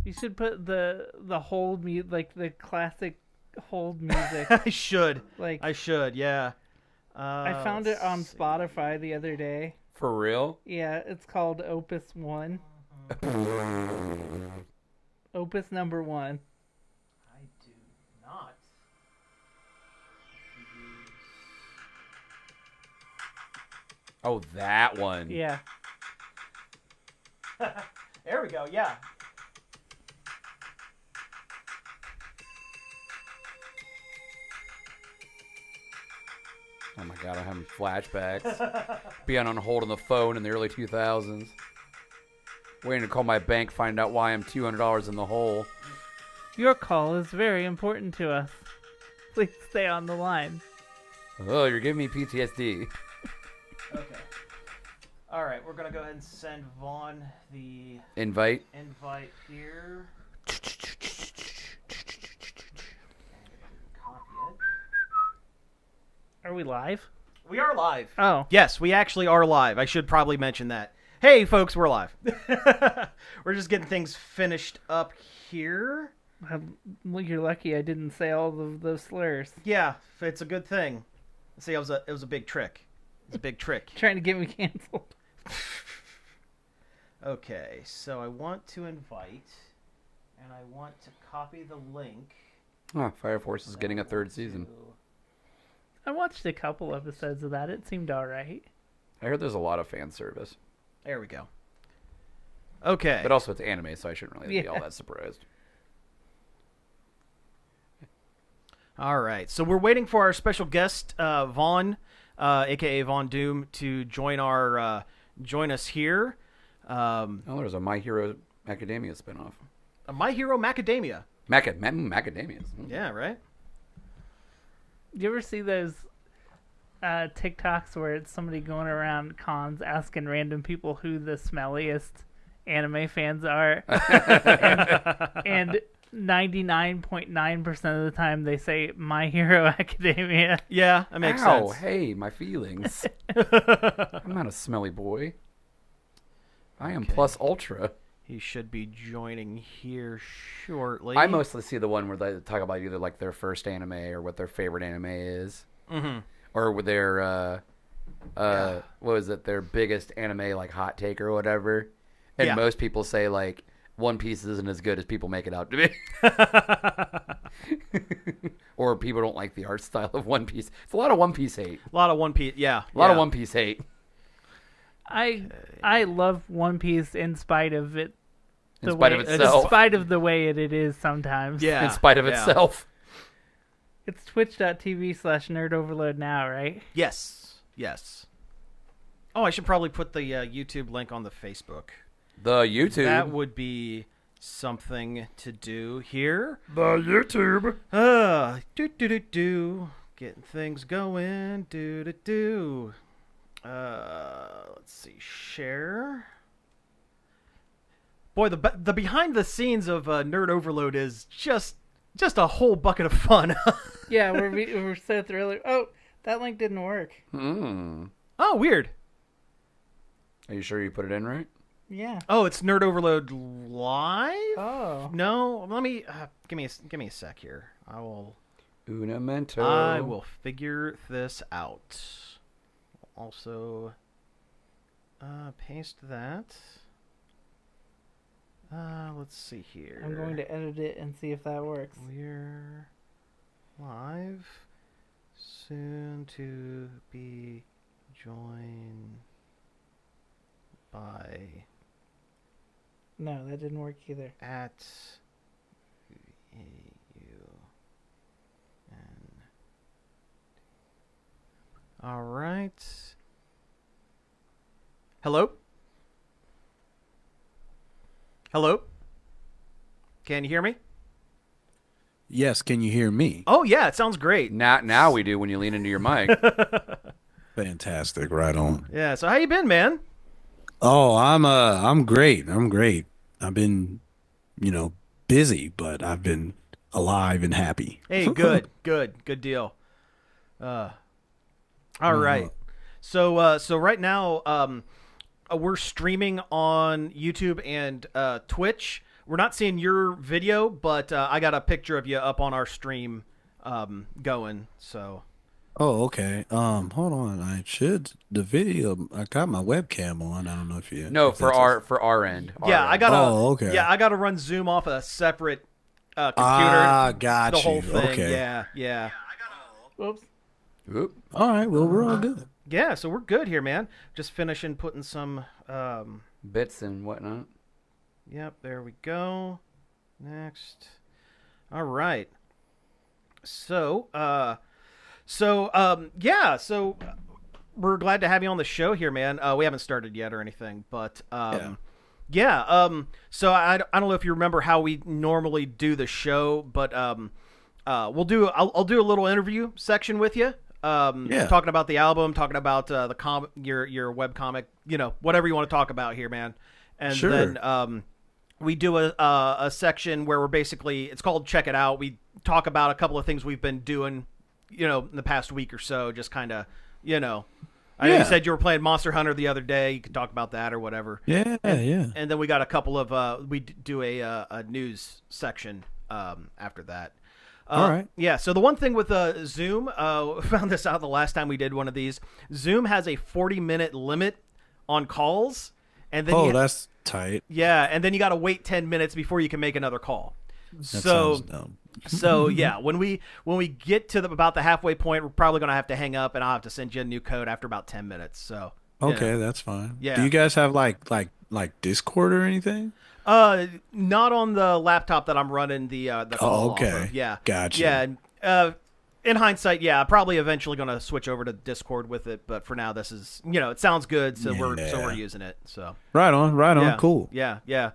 You should put the hold like the classic hold music. I should. Like I should. Yeah. I found it on Spotify the other day. For real? Yeah, it's called Opus 1. Opus number 1. I do not. Oh, that one. Yeah. There we go. Yeah. Oh my god, I'm having flashbacks. Being on hold on the phone in the early 2000s. Waiting to call my bank, find out why I'm $200 in the hole. Your call is very important to us. Please stay on the line. Oh, you're giving me PTSD. Okay. All right, we're gonna go ahead and send Vaughn the Invite. invite here. Copy it. Are we live? We are live. Oh. Yes, we actually are live. I should probably mention that. Hey, folks, we're live. We're just getting things finished up here. Well, you're lucky I didn't say all of those slurs. Yeah, it's a good thing. See, it was a big trick. It's a big trick. Trying to get me canceled. Okay, so I want to invite, and I want to copy the link. Oh, Fire Force is getting a third season. I watched a couple episodes of that. It seemed alright. I heard there's a lot of fan service. There we go. Okay. But also it's anime, so I shouldn't really be Yeah. all that surprised. All right, so we're waiting for our special guest, Vaughn, aka VaunDoom, to join us here. Oh, there's a My Hero Academia spinoff. A My Hero Macadamia. Macadamias. Yeah, right? You ever see those TikToks where it's somebody going around cons asking random people who the smelliest anime fans are? and 99.9% of the time they say My Hero Academia. Yeah, that makes Ow, sense. hey, my feelings. I'm not a smelly boy. I am Okay. plus ultra. He should be joining here shortly. I mostly see the one where they talk about either like their first anime or what their favorite anime is, or with their what was it, their biggest anime like hot take or whatever. And Yeah. most people say like One Piece isn't as good as people make it out to be, or people don't like the art style of One Piece. It's a lot of One Piece hate. A lot of One Piece, yeah. A lot of One Piece hate. I love One Piece in spite of it. In spite of In itself. spite of the way it is sometimes. Yeah. In spite of yeah. itself. It's twitch.tv/nerdoverload now, right? Yes. Yes. Oh, I should probably put the YouTube link on the Facebook. The YouTube. That would be something to do here. The YouTube. Do. Getting things going. Do. Let's see. Share. Boy, the behind the scenes of Nerd Overload is just a whole bucket of fun. Yeah, we're so thrilled. Oh, that link didn't work. Oh, weird. Are you sure you put it in right? Yeah. Oh, it's Nerd Overload live. Oh. No, let me give me a sec here. I will figure this out. Also, paste that. Let's see here. I'm going to edit it and see if that works. We're live. Soon to be Join by No, that didn't work either. at AUN. All right. Hello? Hello? Can you hear me? Yes, can you hear me? Oh, yeah, it sounds great. Now we do when you lean into your mic. Fantastic, right on. Yeah, so how you been, man? Oh, I'm great. I'm great. I've been, busy, but I've been alive and happy. Hey, good deal. All right. So right now, we're streaming on YouTube and Twitch. We're not seeing your video, but I got a picture of you up on our stream going. So Oh, okay. Hold on. The video, I got my webcam on. I don't know if you No, if for that's our end. yeah, Our I end. gotta. Oh, okay. Yeah, I gotta run Zoom off a separate computer. Got the you. whole thing. Okay. Yeah. Whoops. Oop. All right. Well, we're all good. Yeah, so we're good here, man. Just finishing putting some. Bits and whatnot. Yep, there we go. Next. All right. So we're glad to have you on the show here, man. We haven't started yet or anything, but so I don't know if you remember how we normally do the show, but I'll do a little interview section with you. Talking about the album, talking about your web comic, whatever you want to talk about here, man. And Sure. then we do a section where we're basically, it's called Check It Out. We talk about a couple of things we've been doing, in the past week or so, just kind of, I know you said you were playing Monster Hunter the other day. You could talk about that or whatever. Yeah. And then we got a couple of we do a news section after that. All right. Yeah. So the one thing with Zoom, found this out the last time we did one of these. Zoom has a 40-minute limit on calls, and then That's tight. yeah, and then you got to wait 10 minutes before you can make another call. That So sounds dumb. so yeah, when we get to about the halfway point, we're probably gonna have to hang up, and I'll have to send you a new code after about 10 minutes. So Okay, that's fine. Yeah. Do you guys have like Discord or anything? not on the laptop that I'm running the call off okay. of. Yeah, Gotcha. Yeah, in hindsight, yeah, I'm probably eventually gonna switch over to Discord with it, but for now, this is it sounds good, so we're using it. So Right on. yeah, Cool. Yeah.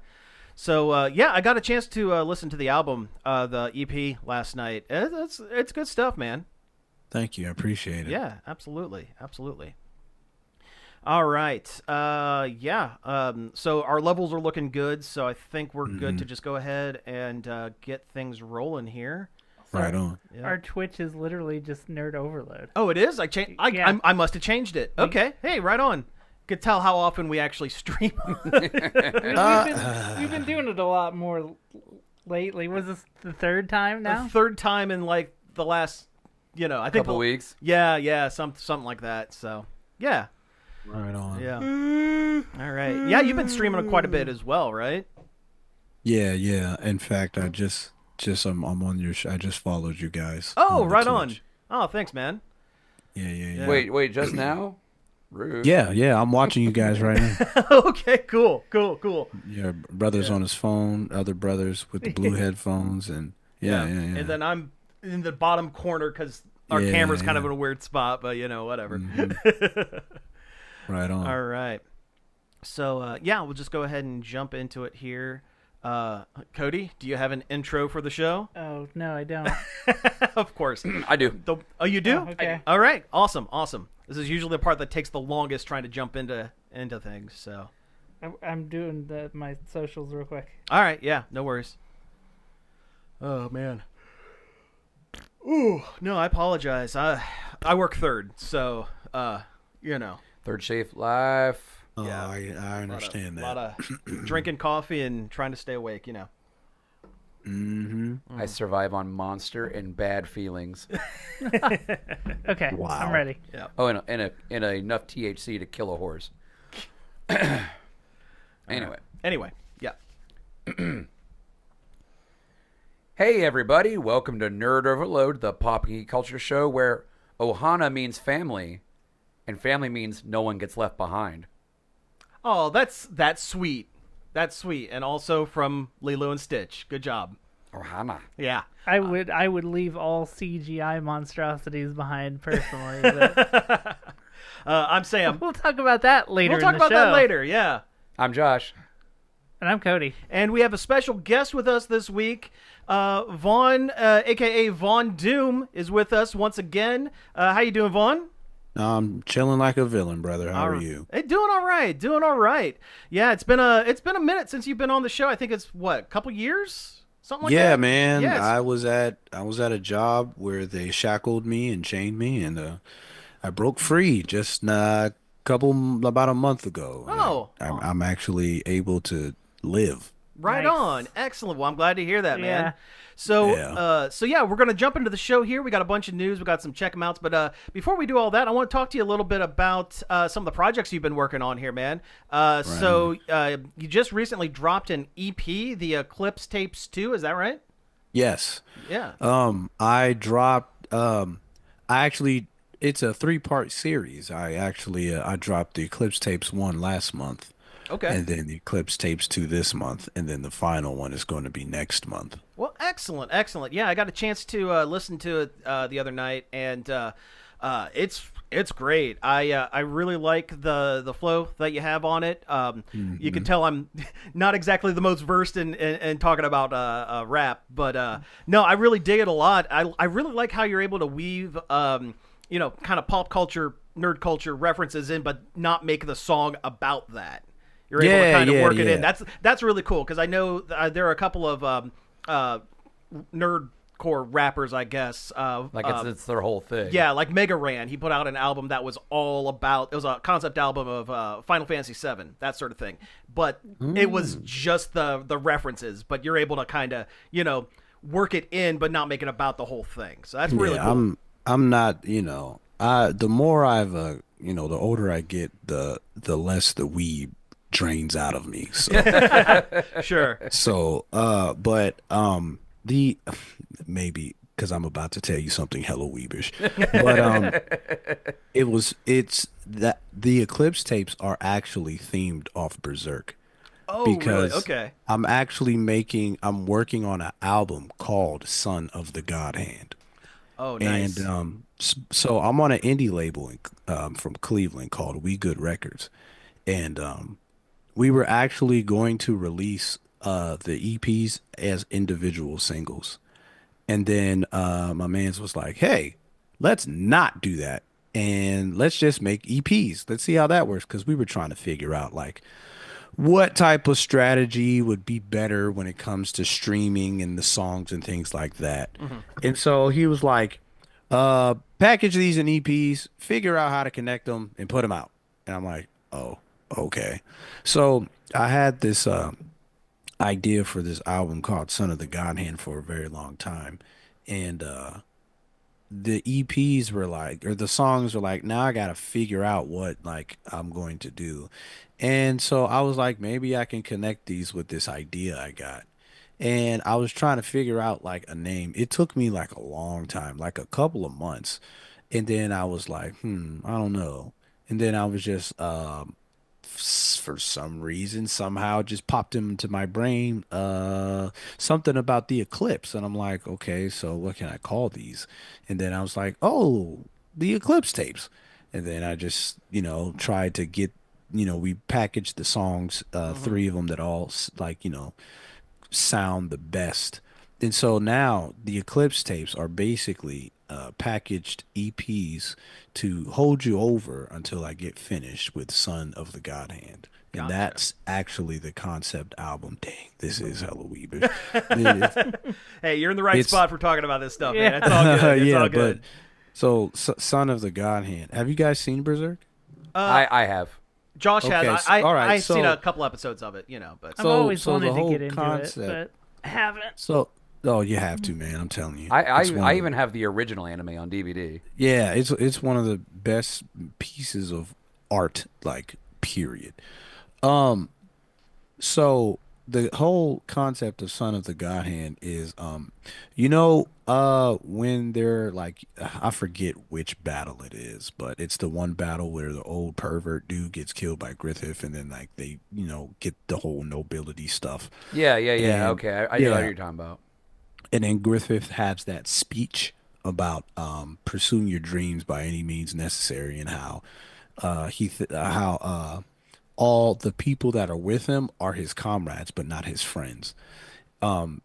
So I got a chance to listen to the album, the EP last night. It's good stuff, man. Thank you. I appreciate it. Yeah, absolutely. All right. So our levels are looking good, so I think we're good to just go ahead and get things rolling here. Right on. Yeah. Our Twitch is literally just nerd overload. Oh, it is? Yeah. I must have changed it. Okay. Hey, right on. Could tell how often we actually stream. We've been doing it a lot more lately. Was this the third time now? The third time in like the last, I think Couple weeks. Yeah, something like that. So, yeah. Right on. Yeah. All right. Yeah, you've been streaming quite a bit as well, right? Yeah. In fact, I just I'm on your. I just followed you guys. Oh, the right on. Twitch. Oh, thanks, man. Yeah. Wait, just now? Rude. Yeah. I'm watching you guys right now. Okay, cool. Your brother's on his phone. Other brothers with the blue headphones, and yeah. And then I'm in the bottom corner because our Yeah, camera's kind of yeah. in a weird spot, but whatever. Right on. All right. So we'll just go ahead and jump into it here. Cody, do you have an intro for the show? Oh no, I don't. Of course. I do. Oh, you do? Oh, okay. All right. Awesome. This is usually the part that takes the longest trying to jump into things. So. I'm doing my socials real quick. All right. Yeah. No worries. Oh man. Ooh. No, I apologize. I work third, so Third Shift Life. Oh, Yeah. I understand a that. lot of drinking coffee and trying to stay awake. Mm-hmm. I survive on Monster and bad feelings. Okay, Wow. I'm ready. Yeah. Oh, and enough THC to kill a horse. Anyway. Yeah. Hey, everybody. Welcome to Nerd Overload, the pop geek culture show where Ohana means family And family means no one gets left behind. Oh, that's sweet. That's sweet. And also from Lilo and Stitch. Good job. Or Hana. Yeah. I would leave all CGI monstrosities behind personally. But I'm Sam. we'll talk about that later. We'll talk in the about show. that later. Yeah. I'm Josh. And I'm Cody. And we have a special guest with us this week. Vaughn, a.k.a. VaunDoom, is with us once again. How you doing, Vaughn? I'm chilling like a villain, brother. How are you? Hey, doing all right. Doing all right. Yeah, it's been a minute since you've been on the show. I think it's, what, a couple years? Something like that? Yeah, man. Yes. I was at a job where they shackled me and chained me, and I broke free just about a month ago. Oh. I'm actually able to live. Right Nice. on. Excellent. Well, I'm glad to hear that, man. Yeah. So, Yeah. we're going to jump into the show here. We got a bunch of news. We got some check 'em outs. But before we do all that, I want to talk to you a little bit about some of the projects you've been working on here, man. So, you just recently dropped an EP, the Eclipse Tapes 2. Is that right? Yes. Yeah. I dropped. It's a 3-part series. I dropped the Eclipse Tapes 1 last month. Okay. And then the Eclipse Tapes 2 this month, and then the final one is going to be next month. Well, excellent. Yeah, I got a chance to listen to it the other night, and it's great. I really like the flow that you have on it. You can tell I'm not exactly the most versed in talking about rap, but no, I really dig it a lot. I really like how you're able to weave kind of pop culture, nerd culture references in, but not make the song about that. You're able to kind of work it in. That's really cool, because I know there are a couple of nerdcore rappers, I guess. It's their whole thing. Yeah, like Mega Ran. He put out an album that was all about. It was a concept album of Final Fantasy VII, that sort of thing. But it was just the references. But you're able to kind of work it in, but not make it about the whole thing. So that's really cool. I'm not. The more the older I get, the less the weed drains out of me. So Sure. So, maybe because I'm about to tell you something hella weebish, but it's that the Eclipse Tapes are actually themed off Berserk. Oh, because really? Okay. I'm working on an album called Son of the God Hand. Oh, nice. And so I'm on an indie label from Cleveland called We Good Records, and we were actually going to release the EPs as individual singles. And then my mans was like, hey, let's not do that. And let's just make EPs. Let's see how that works. Because we were trying to figure out, like, what type of strategy would be better when it comes to streaming and the songs and things like that. Mm-hmm. And so he was like, package these in EPs, figure out how to connect them, and put them out. And I'm like, oh. Okay. So I had this idea for this album called Son of the God Hand for a very long time. And the EPs were like, or the songs were like, now I got to figure out what like I'm going to do. And so I was like, maybe I can connect these with this idea I got. And I was trying to figure out like a name. It took me like a long time, like a couple of months. And then I was like, I don't know. And then I was just for some reason somehow just popped into my brain something about the eclipse, and I'm like, okay, so what can I call these? And then I was like, oh, the Eclipse Tapes. And then I just tried to get we packaged the songs, 3 of them that all like sound the best. And so now the Eclipse Tapes are basically packaged EPs to hold you over until I get finished with Son of the God Hand. And Gotcha. That's actually the concept album. Dang, this is hella weebish. Hey, you're in the right spot for talking about this stuff, Yeah. man. It's all good. It's all good. Son of the God Hand. Have you guys seen Berserk? I have. Josh has. Okay, all right, I've seen a couple episodes of it, but I've always wanted the to whole get into concept, it, but I haven't. Oh, you have to, man. I'm telling you. I even have the original anime on DVD. Yeah, it's one of the best pieces of art, like, period. So the whole concept of Son of the God Hand is when they're like I forget which battle it is, but it's the one battle where the old pervert dude gets killed by Griffith and then like they, get the whole nobility stuff. Yeah, yeah, yeah. And Okay, I know what yeah, you're talking about. and then Griffith has that speech about pursuing your dreams by any means necessary and how how all the people that are with him are his comrades but not his friends.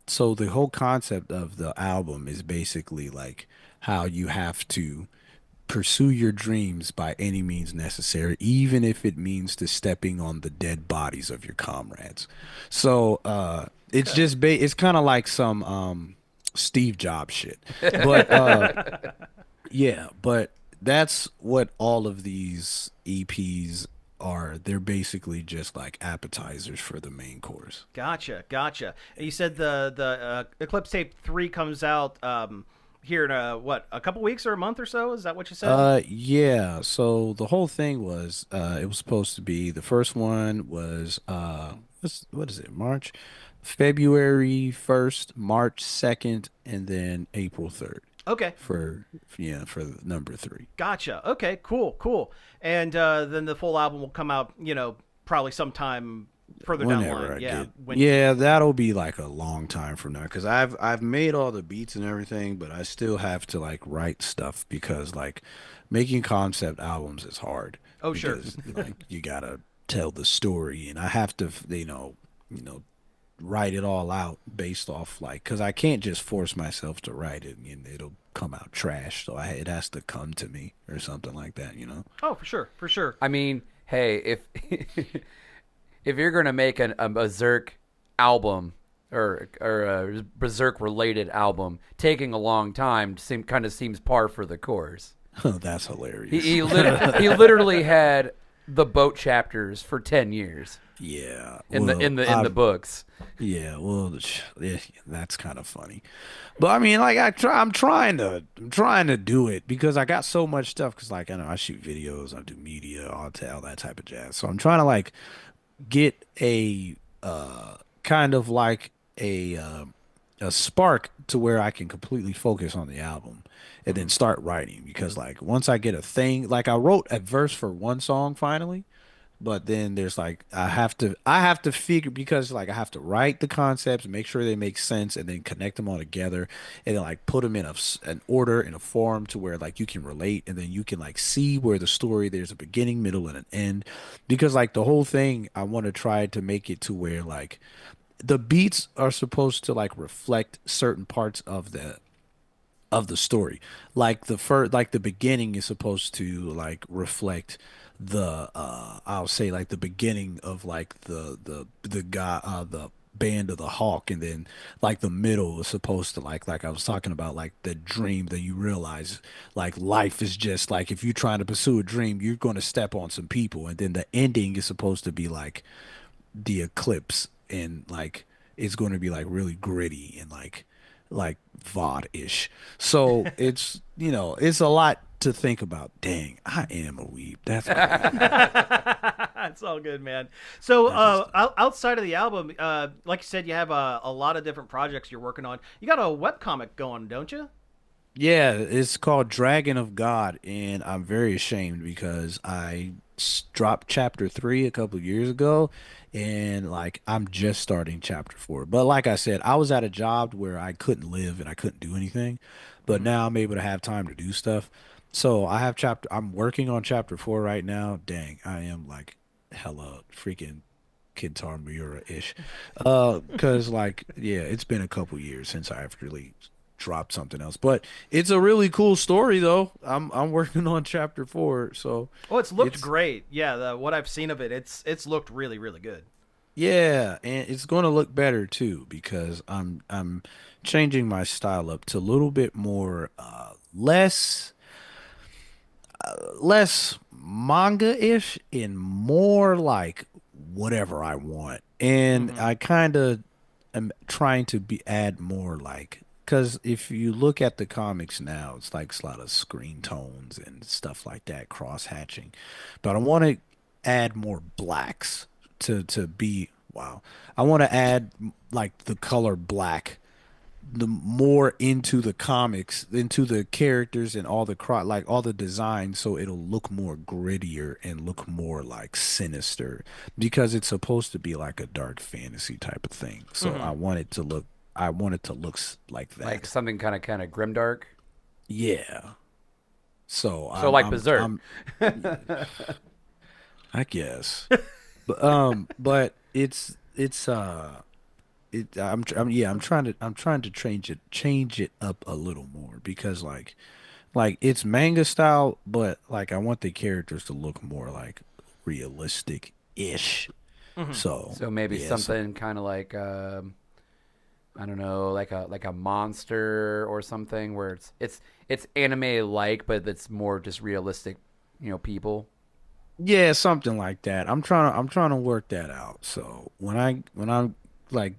So the whole concept of the album is basically like how you have to pursue your dreams by any means necessary, even if it means to stepping on the dead bodies of your comrades. So it's Okay. just it's kind of like some Steve Jobs shit. But yeah, but that's what all of these EPs are. They're basically just like appetizers for the main course. Gotcha, gotcha. And you said the Eclipse Tape 3 comes out here in what, a couple weeks or a month or so? Is that what you said? Yeah. So the whole thing was, it was supposed to be the first one was, what is it? February 1st, March 2nd, and then April 3rd Okay, for the number three. gotcha. Okay, cool, cool. And then the full album will come out, probably sometime further down the Whenever line. I Yeah, get, when. yeah, that'll be like a long time from now because I've made all the beats and everything, but I still have to like write stuff because like making concept albums is hard Oh, sure. because like you gotta tell the story and I have to, write it all out based off like because I can't just force myself to write it and it'll come out trash. So it has to come to me or something like that. Oh, for sure, for sure. I mean, hey, if if you're gonna make a Berserk album or a Berserk related album, taking a long time kind of seems par for the course. That's hilarious. He literally had the boat chapters for 10 years Yeah. in Well, the books. yeah, well, yeah, that's kind of funny. But I mean, like I'm trying to do it because I got so much stuff cuz like I know I shoot videos, I do media, all that type of jazz. So I'm trying to like get a kind of like a spark to where I can completely focus on the album and then start writing because like once I get a thing, like I wrote a verse for one song finally, but then there's like I have to figure because like I have to write the concepts, make sure they make sense, and then connect them all together, and then like put them in an order in a form to where like you can relate, and then you can like see where the story there's a beginning, middle, and an end. Because like the whole thing, I want to try to make it to where like the beats are supposed to like reflect certain parts of the story. Like like the beginning is supposed to like reflect the I'll say like the beginning of like the guy the band of the Hawk and then like the middle is supposed to like I was talking about like the dream that you realize like life is just like if you're trying to pursue a dream you're going to step on some people and then the ending is supposed to be like the eclipse and like it's going to be like really gritty and like VOD-ish. So it's a lot to think about. Dang, I am a weeb. That's crazy. It's all good, man. So, That's just outside of the album, like you said, you have a lot of different projects you're working on. You got a webcomic going, don't you? yeah, it's called Dragon of God, and I'm very ashamed because dropped chapter 3 a couple years ago, and like I'm just starting chapter 4. But like I said, I was at a job where I couldn't live and I couldn't do anything, but Hmm. now I'm able to have time to do stuff. So I'm working on chapter 4 right now. Dang, I am like hella freaking Kintaro Miura-ish. 'Cause like yeah, it's been a couple years since I've really dropped something else. But it's a really cool story though. I'm working on chapter 4, so Oh, it's looked it's great. Yeah, what I've seen of it, it's looked really, really good. yeah, and it's going to look better too because I'm changing my style up to a little bit more less manga-ish and more like whatever I want. And Hmm. I kind of am trying to be add more like because if you look at the comics now, it's like a lot of screen tones and stuff like that, cross hatching. But I want to add more blacks to be Wow. I want to add like the color black, the more into the comics, into the characters and all the like all the design, so it'll look more grittier and look more like sinister because it's supposed to be like a dark fantasy type of thing. So Hmm. I want it to look like Like that. something kind of grimdark. Yeah. So So like Berserk. I guess. But I'm trying to change it up a little more because like it's manga style, but like I want the characters to look more like realistic ish. Hmm. So So maybe yeah, so something kind of like I don't know, like a monster or something where it's anime like, but it's more just realistic, people. yeah, something like that. I'm trying to work that out. So when I like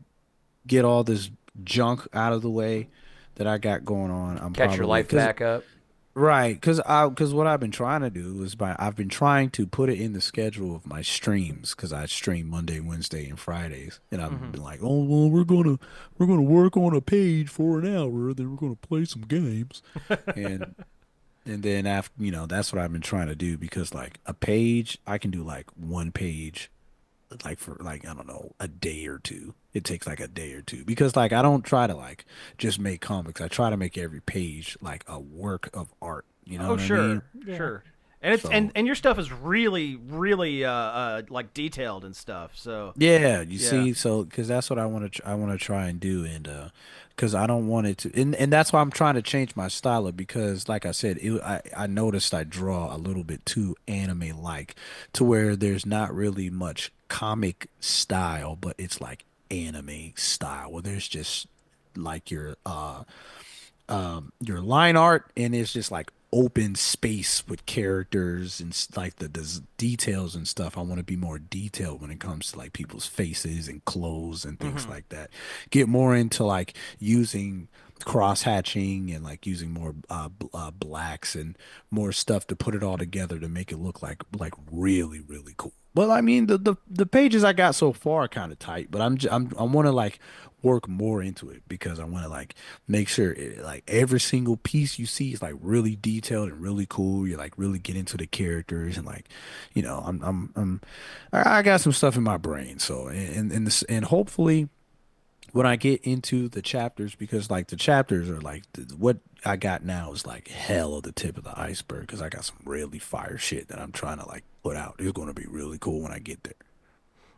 get all this junk out of the way that I got going on, I'm Catch your probably life because back up. right, because what I've been trying to do is I've been trying to put it in the schedule of my streams because I stream Monday, Wednesday, and Fridays, and I've Hmm. been like, oh well, we're gonna work on a page for an hour, then we're gonna play some games, and and then after that's what I've been trying to do because like a page I can do like one page like for like I don't know a day or two. It takes like a day or two because like I don't try to like just make comics. I try to make every page like a work of art. You know Oh, what I mean? sure, Yeah. sure. And it's So and your stuff is really, really like detailed and stuff. So yeah, you yeah. see, so because that's what I want to try and do, and because I don't want it to, and that's why I'm trying to change my style of because, like I said, I noticed I draw a little bit too anime like, to where there's not really much comic style, but it's like anime style, where there's just like your line art and it's just like open space with characters and like the details and stuff. I want to be more detailed when it comes to like people's faces and clothes and things Hmm. like that. Get more into like using cross hatching and like using more blacks and more stuff to put it all together to make it look like really cool. Well, I mean the pages I got so far are kind of tight, but I want to like work more into it because I want to like make sure like every single piece you see is like really detailed and really cool. You like really get into the characters and like, I got some stuff in my brain. So and this and hopefully when I get into the chapters because like the chapters are like what I got now is like hell of the tip of the iceberg because I got some really fire shit that I'm trying to like put out. It's going to be really cool when I get there.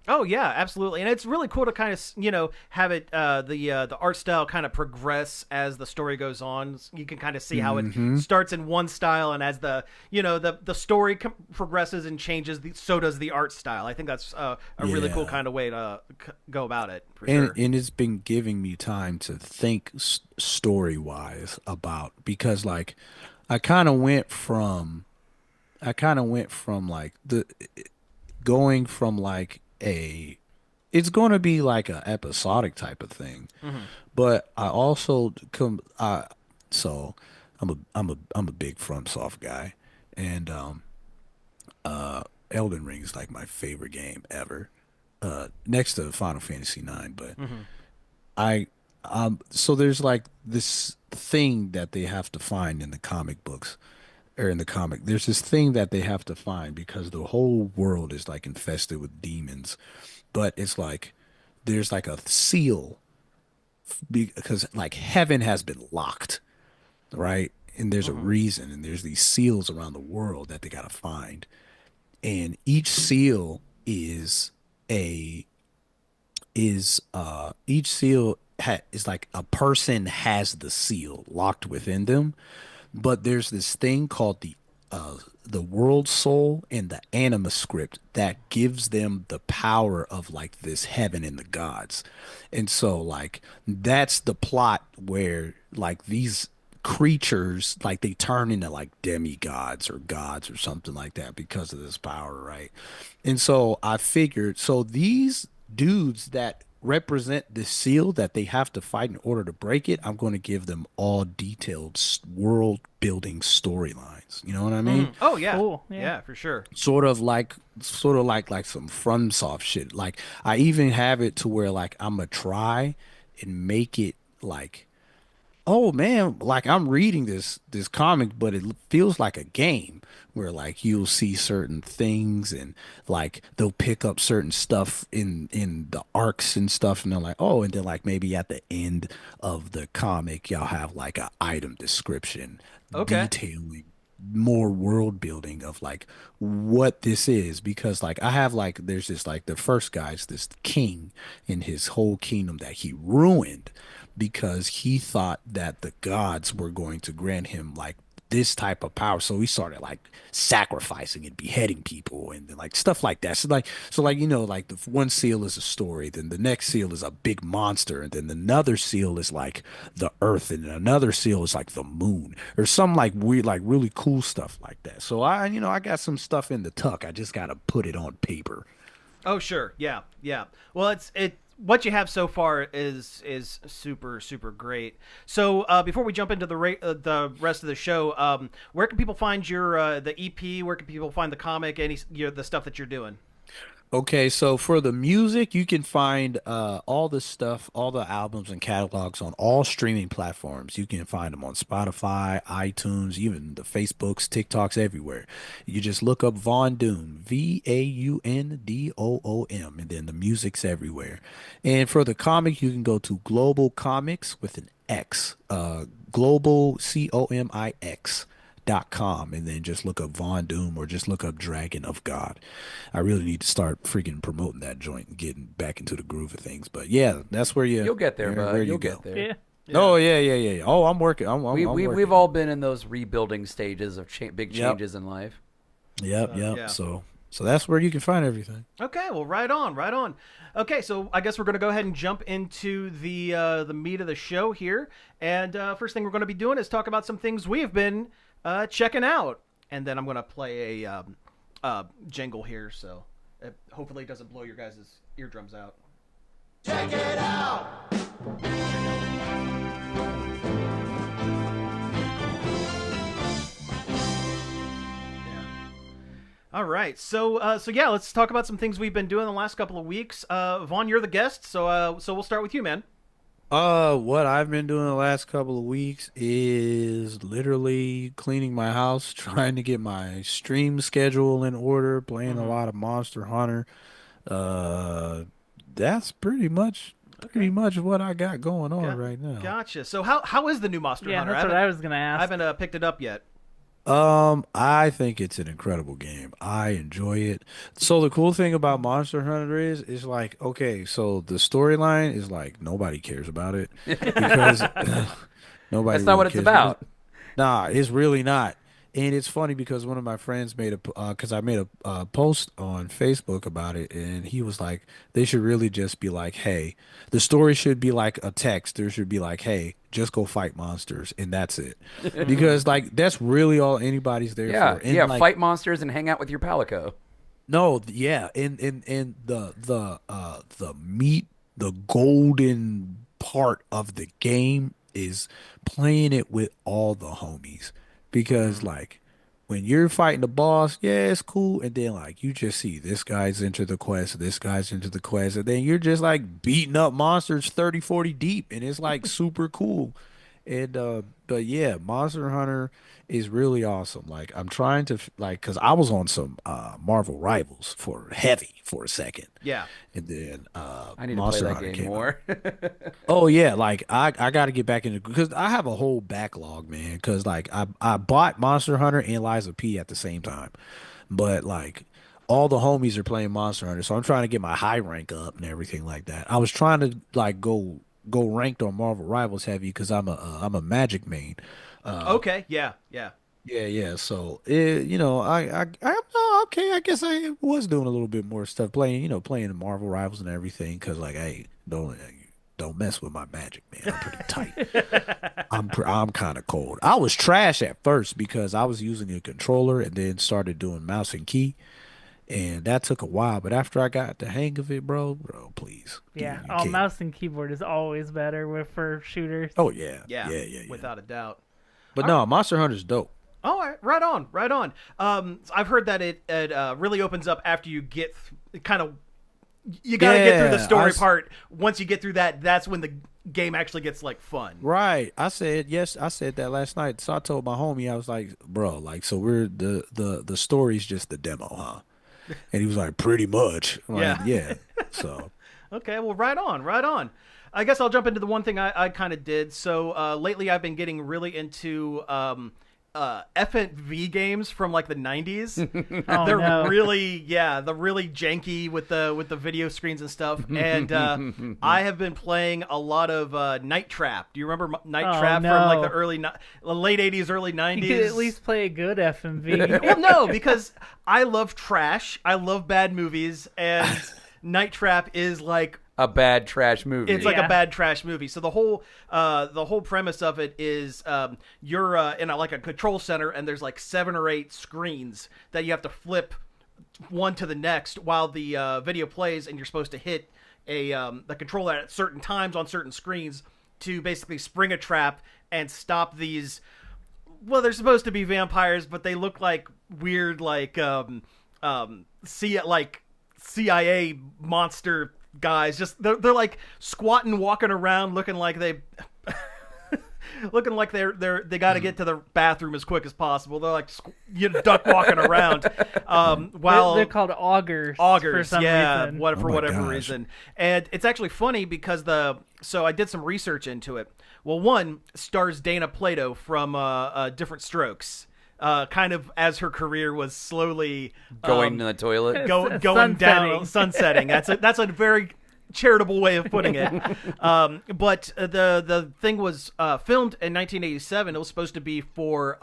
Oh yeah, absolutely, and it's really cool to kind of have it the art style kind of progress as the story goes on. You can kind of see how it Hmm. starts in one style, and as the story progresses and changes, so does the art style. I think that's a really cool Yeah. kind of way to go about it for And sure. and it's been giving me time to think story wise about because like I kind of went from like the going from like a it's going to be like a episodic type of thing, Hmm. but I also come so I'm a big FromSoft guy, and Elden Ring is like my favorite game ever, next to Final Fantasy 9, but Hmm. I so there's like this thing that they have to find in the comic books or in the comic. There's this thing that they have to find because the whole world is like infested with demons. But it's like there's like a seal because like heaven has been locked, right? And there's a Hmm. reason and there's these seals around the world that they got to find. And each seal a each seal is like a person has the seal locked within them, but there's this thing called the world soul and the anima script that gives them the power of like this heaven and the gods. And so like that's the plot where like these creatures like they turn into like demigods or gods or something like that because of this power, right? And so I figured so these dudes that represent the seal that they have to fight in order to break it, I'm going to give them all detailed world building storylines. You know what I mean? Oh yeah, Cool. Yeah. yeah, for sure. Sort of like some FromSoft shit. Like I even have it to where like I'm gonna try and make it like, oh man, like I'm reading this comic, but it feels like a game where like you'll see certain things and like they'll pick up certain stuff in the arcs and stuff, and they're like, oh, and then like maybe at the end of the comic, y'all have like a item description Okay. detailing more world building of like what this is, because like I have like there's this like the first guy's this king in his whole kingdom that he ruined because he thought that the gods were going to grant him like this type of power. So he started like sacrificing and beheading people and then, like stuff like that. So like like the one seal is a story, then the next seal is a big monster, and then another seal is like the earth, and then another seal is like the moon or some like weird like really cool stuff like that. So I got some stuff in the tuck. I just got to put it on paper. Oh sure, yeah, yeah. Well, it what you have so far is super super great. So before we jump into the rest of the show, where can people find your the EP? Where can people find the comic? The stuff that you're doing? Okay, so for the music, you can find all the stuff, all the albums and catalogs on all streaming platforms. You can find them on Spotify, iTunes, even the Facebooks, TikToks, everywhere. You just look up VaunDoom, VaunDoom, and then the music's everywhere. And for the comic, you can go to Global Comics with an X, Global Comix.com, and then just look up Von Doom or just look up Dragon of God. I really need to start freaking promoting that joint and getting back into the groove of things. But yeah, that's where You'll get there, bud. where You'll you go. get there. Yeah. Oh yeah. Oh, I'm working. I'm working. We've all been in those rebuilding stages of big Yep. changes in life. Yep. Yeah. So that's where you can find everything. Okay, well, right on, right on. Okay, so I guess we're going to go ahead and jump into the meat of the show here. And first thing we're going to be doing is talk about some things we have been checking out, and then I'm going to play a jingle here, so hopefully it doesn't blow your guys' eardrums out. Check it out. All right, so yeah, let's talk about some things we've been doing the last couple of weeks. Vaughn, you're the guest, so we'll start with you, man. What I've been doing the last couple of weeks is literally cleaning my house, trying to get my stream schedule in order, playing a lot of Monster Hunter. Uh, that's pretty much what I got going on right now. Gotcha. So how is the new Monster Yeah, Hunter? that's what I was gonna I ask. haven't picked it up yet. I think it's an incredible game. I enjoy it. So the cool thing about Monster Hunter is like, okay, so the storyline is like nobody cares about it because nobody That's not really what it's cares about. Nah, it's really not. And it's funny because one of my friends made because I made a post on Facebook about it, and he was like, they should really just be like, hey, the story should be like a text. There should be like, hey, just go fight monsters, and that's it. Because like that's really all anybody's there Yeah, for. And yeah. like, Fight monsters and hang out with your palico. no, yeah, and the meat, the golden part of the game is playing it with all the homies, because like when you're fighting the boss, yeah, it's cool, and then like you just see this guy's into the quest, this guy's into the quest, and then you're just like beating up monsters 30, 40 deep, and it's like super cool. And but yeah, Monster Hunter is really awesome. Like I'm trying to like, cause I was on some Marvel Rivals for heavy for a second, Yeah. and then I need Monster to play Hunter that game came out. more. Oh yeah, like I got to get back into, because I have a whole backlog, man. Because like I bought Monster Hunter and Liza P at the same time, but like all the homies are playing Monster Hunter, so I'm trying to get my high rank up and everything like that. I was trying to like go ranked on Marvel Rivals heavy because I'm a Magic main. Okay. Yeah. Yeah. Yeah. So okay. I guess I was doing a little bit more stuff, playing the Marvel Rivals and everything. Because like, hey, don't mess with my Magic, man. I'm pretty tight. I'm kind of cold. I was trash at first because I was using a controller and then started doing mouse and key. And that took a while, but after I got the hang of it, bro, please. Yeah. You Oh, can't. mouse and keyboard is always better for shooters. Oh yeah, Yeah, yeah. without a doubt. But no, Monster Hunter's dope. All right, right on, right on. I've heard that it really opens up after you get kind of. You got to get through the story part. Once you get through that, that's when the game actually gets like fun. Right. I said that last night. So I told my homie, I was like, bro, like, so we're the story's just the demo, huh? And he was like, pretty much. I'm like, yeah. So Okay, well, right on, right on. I guess I'll jump into the one thing I kind of did. So lately, I've been getting really into FNV games from like the 90s. Oh, They're no. really, they're really janky with the video screens and stuff. And I have been playing a lot of Night Trap. Do you remember Night Oh, Trap no. from like the late 80s, early 90s? You could at least play a good FMV. Well, no, because I love trash. I love bad movies, and Night Trap is like A bad trash movie. it's like Yeah. a bad trash movie. So the whole premise of it is you're in like a control center, and there's like 7 or 8 screens that you have to flip one to the next while the video plays, and you're supposed to hit the controller at certain times on certain screens to basically spring a trap and stop these. Well, they're supposed to be vampires, but they look like weird, like CIA monster guys. Just they're like squatting, walking around, looking like they got to get to the bathroom as quick as possible. They're like duck walking around. While They're called augers. augers, for some reason. for Oh my whatever gosh. reason. And it's actually funny because so I did some research into it. Well, one stars Dana Plato from Different Strokes, kind of as her career was slowly going to the toilet. going down, sunsetting. That's a very charitable way of putting it. But the thing was filmed in 1987. It was supposed to be for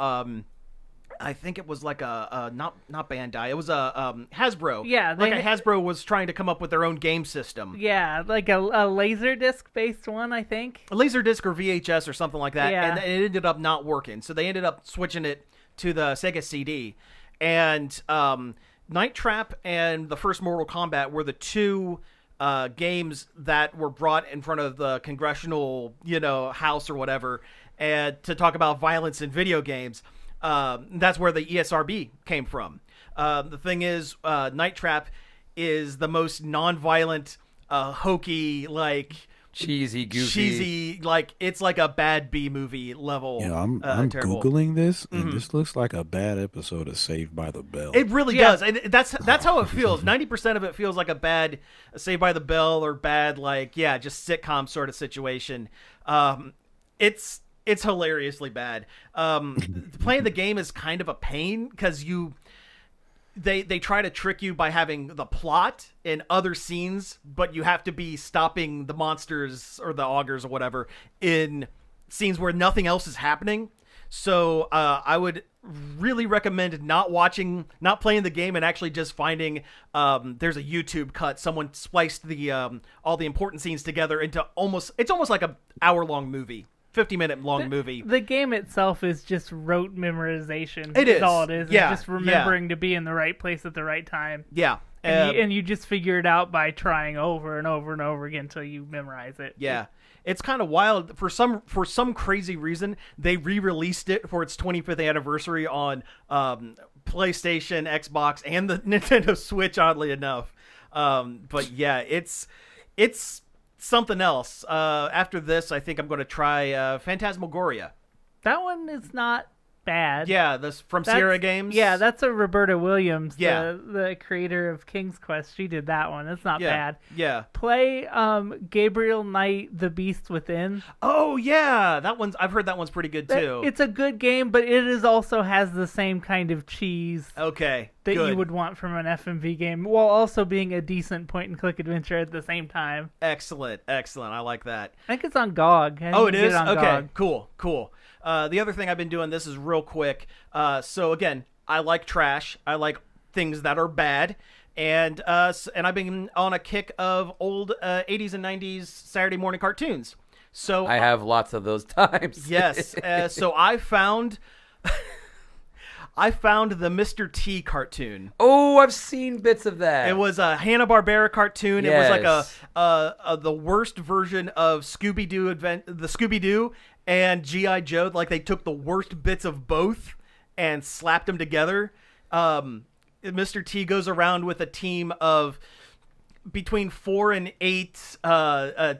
I think it was like a not Bandai. It was a Hasbro. Yeah, like a Hasbro was trying to come up with their own game system. Yeah, like a Laserdisc based one, I think. A Laserdisc or VHS or something like that, Yeah. and it ended up not working. So they ended up switching it to the Sega CD. And Night Trap and the first Mortal Kombat were the two games that were brought in front of the congressional, house or whatever, and to talk about violence in video games. That's where the ESRB came from. The thing is, Night Trap is the most non-violent, hokey, like Cheesy, goofy. cheesy, like it's like a bad B movie level. I'm terrible. googling this, and this looks like a bad episode of Saved by the Bell. It really Yeah. does, and that's how it feels. 90% of it feels like a bad Saved by the Bell or bad just sitcom sort of situation. It's hilariously bad. Playing the game is kind of a pain because they try to trick you by having the plot in other scenes, but you have to be stopping the monsters or the augurs or whatever in scenes where nothing else is happening. So I would really recommend not playing the game and actually just finding there's a YouTube cut. Someone spliced the all the important scenes together into it's almost like a hour-long movie. 50-minute long movie. The game itself is just rote memorization. It is. All it is. Yeah, It's just remembering to be in the right place at the right time. Yeah. And you just figure it out by trying over and over and over again until you memorize it. Yeah. It's kind of wild. For some crazy reason, they re-released it for its 25th anniversary on PlayStation, Xbox, and the Nintendo Switch, oddly enough. But yeah, it's something else. After this, I think I'm going to try Phantasmagoria. That one is not bad. Yeah, this from Sierra Games. Yeah, that's a Roberta Williams, Yeah. the creator of King's Quest. She did that one. It's not bad. Yeah. Play Gabriel Knight, The Beast Within. Oh yeah, I've heard that one's pretty good too. It's a good game, but it is also has the same kind of cheese Okay. that good. you would want from an FMV game, while also being a decent point-and-click adventure at the same time. Excellent. I like that. I think it's on GOG. Oh, it is? On Okay, GOG. cool. The other thing I've been doing, this is real quick. So again, I like trash. I like things that are bad. And I've been on a kick of old 80s and 90s Saturday morning cartoons. So I have lots of those times. yes. So I found I found the Mr. T cartoon. Oh, I've seen bits of that. It was a Hanna-Barbera cartoon. Yes. It was like the worst version of Scooby-Doo and G.I. Joe. Like, they took the worst bits of both and slapped them together. Mr. T goes around with a team of between 4 and 8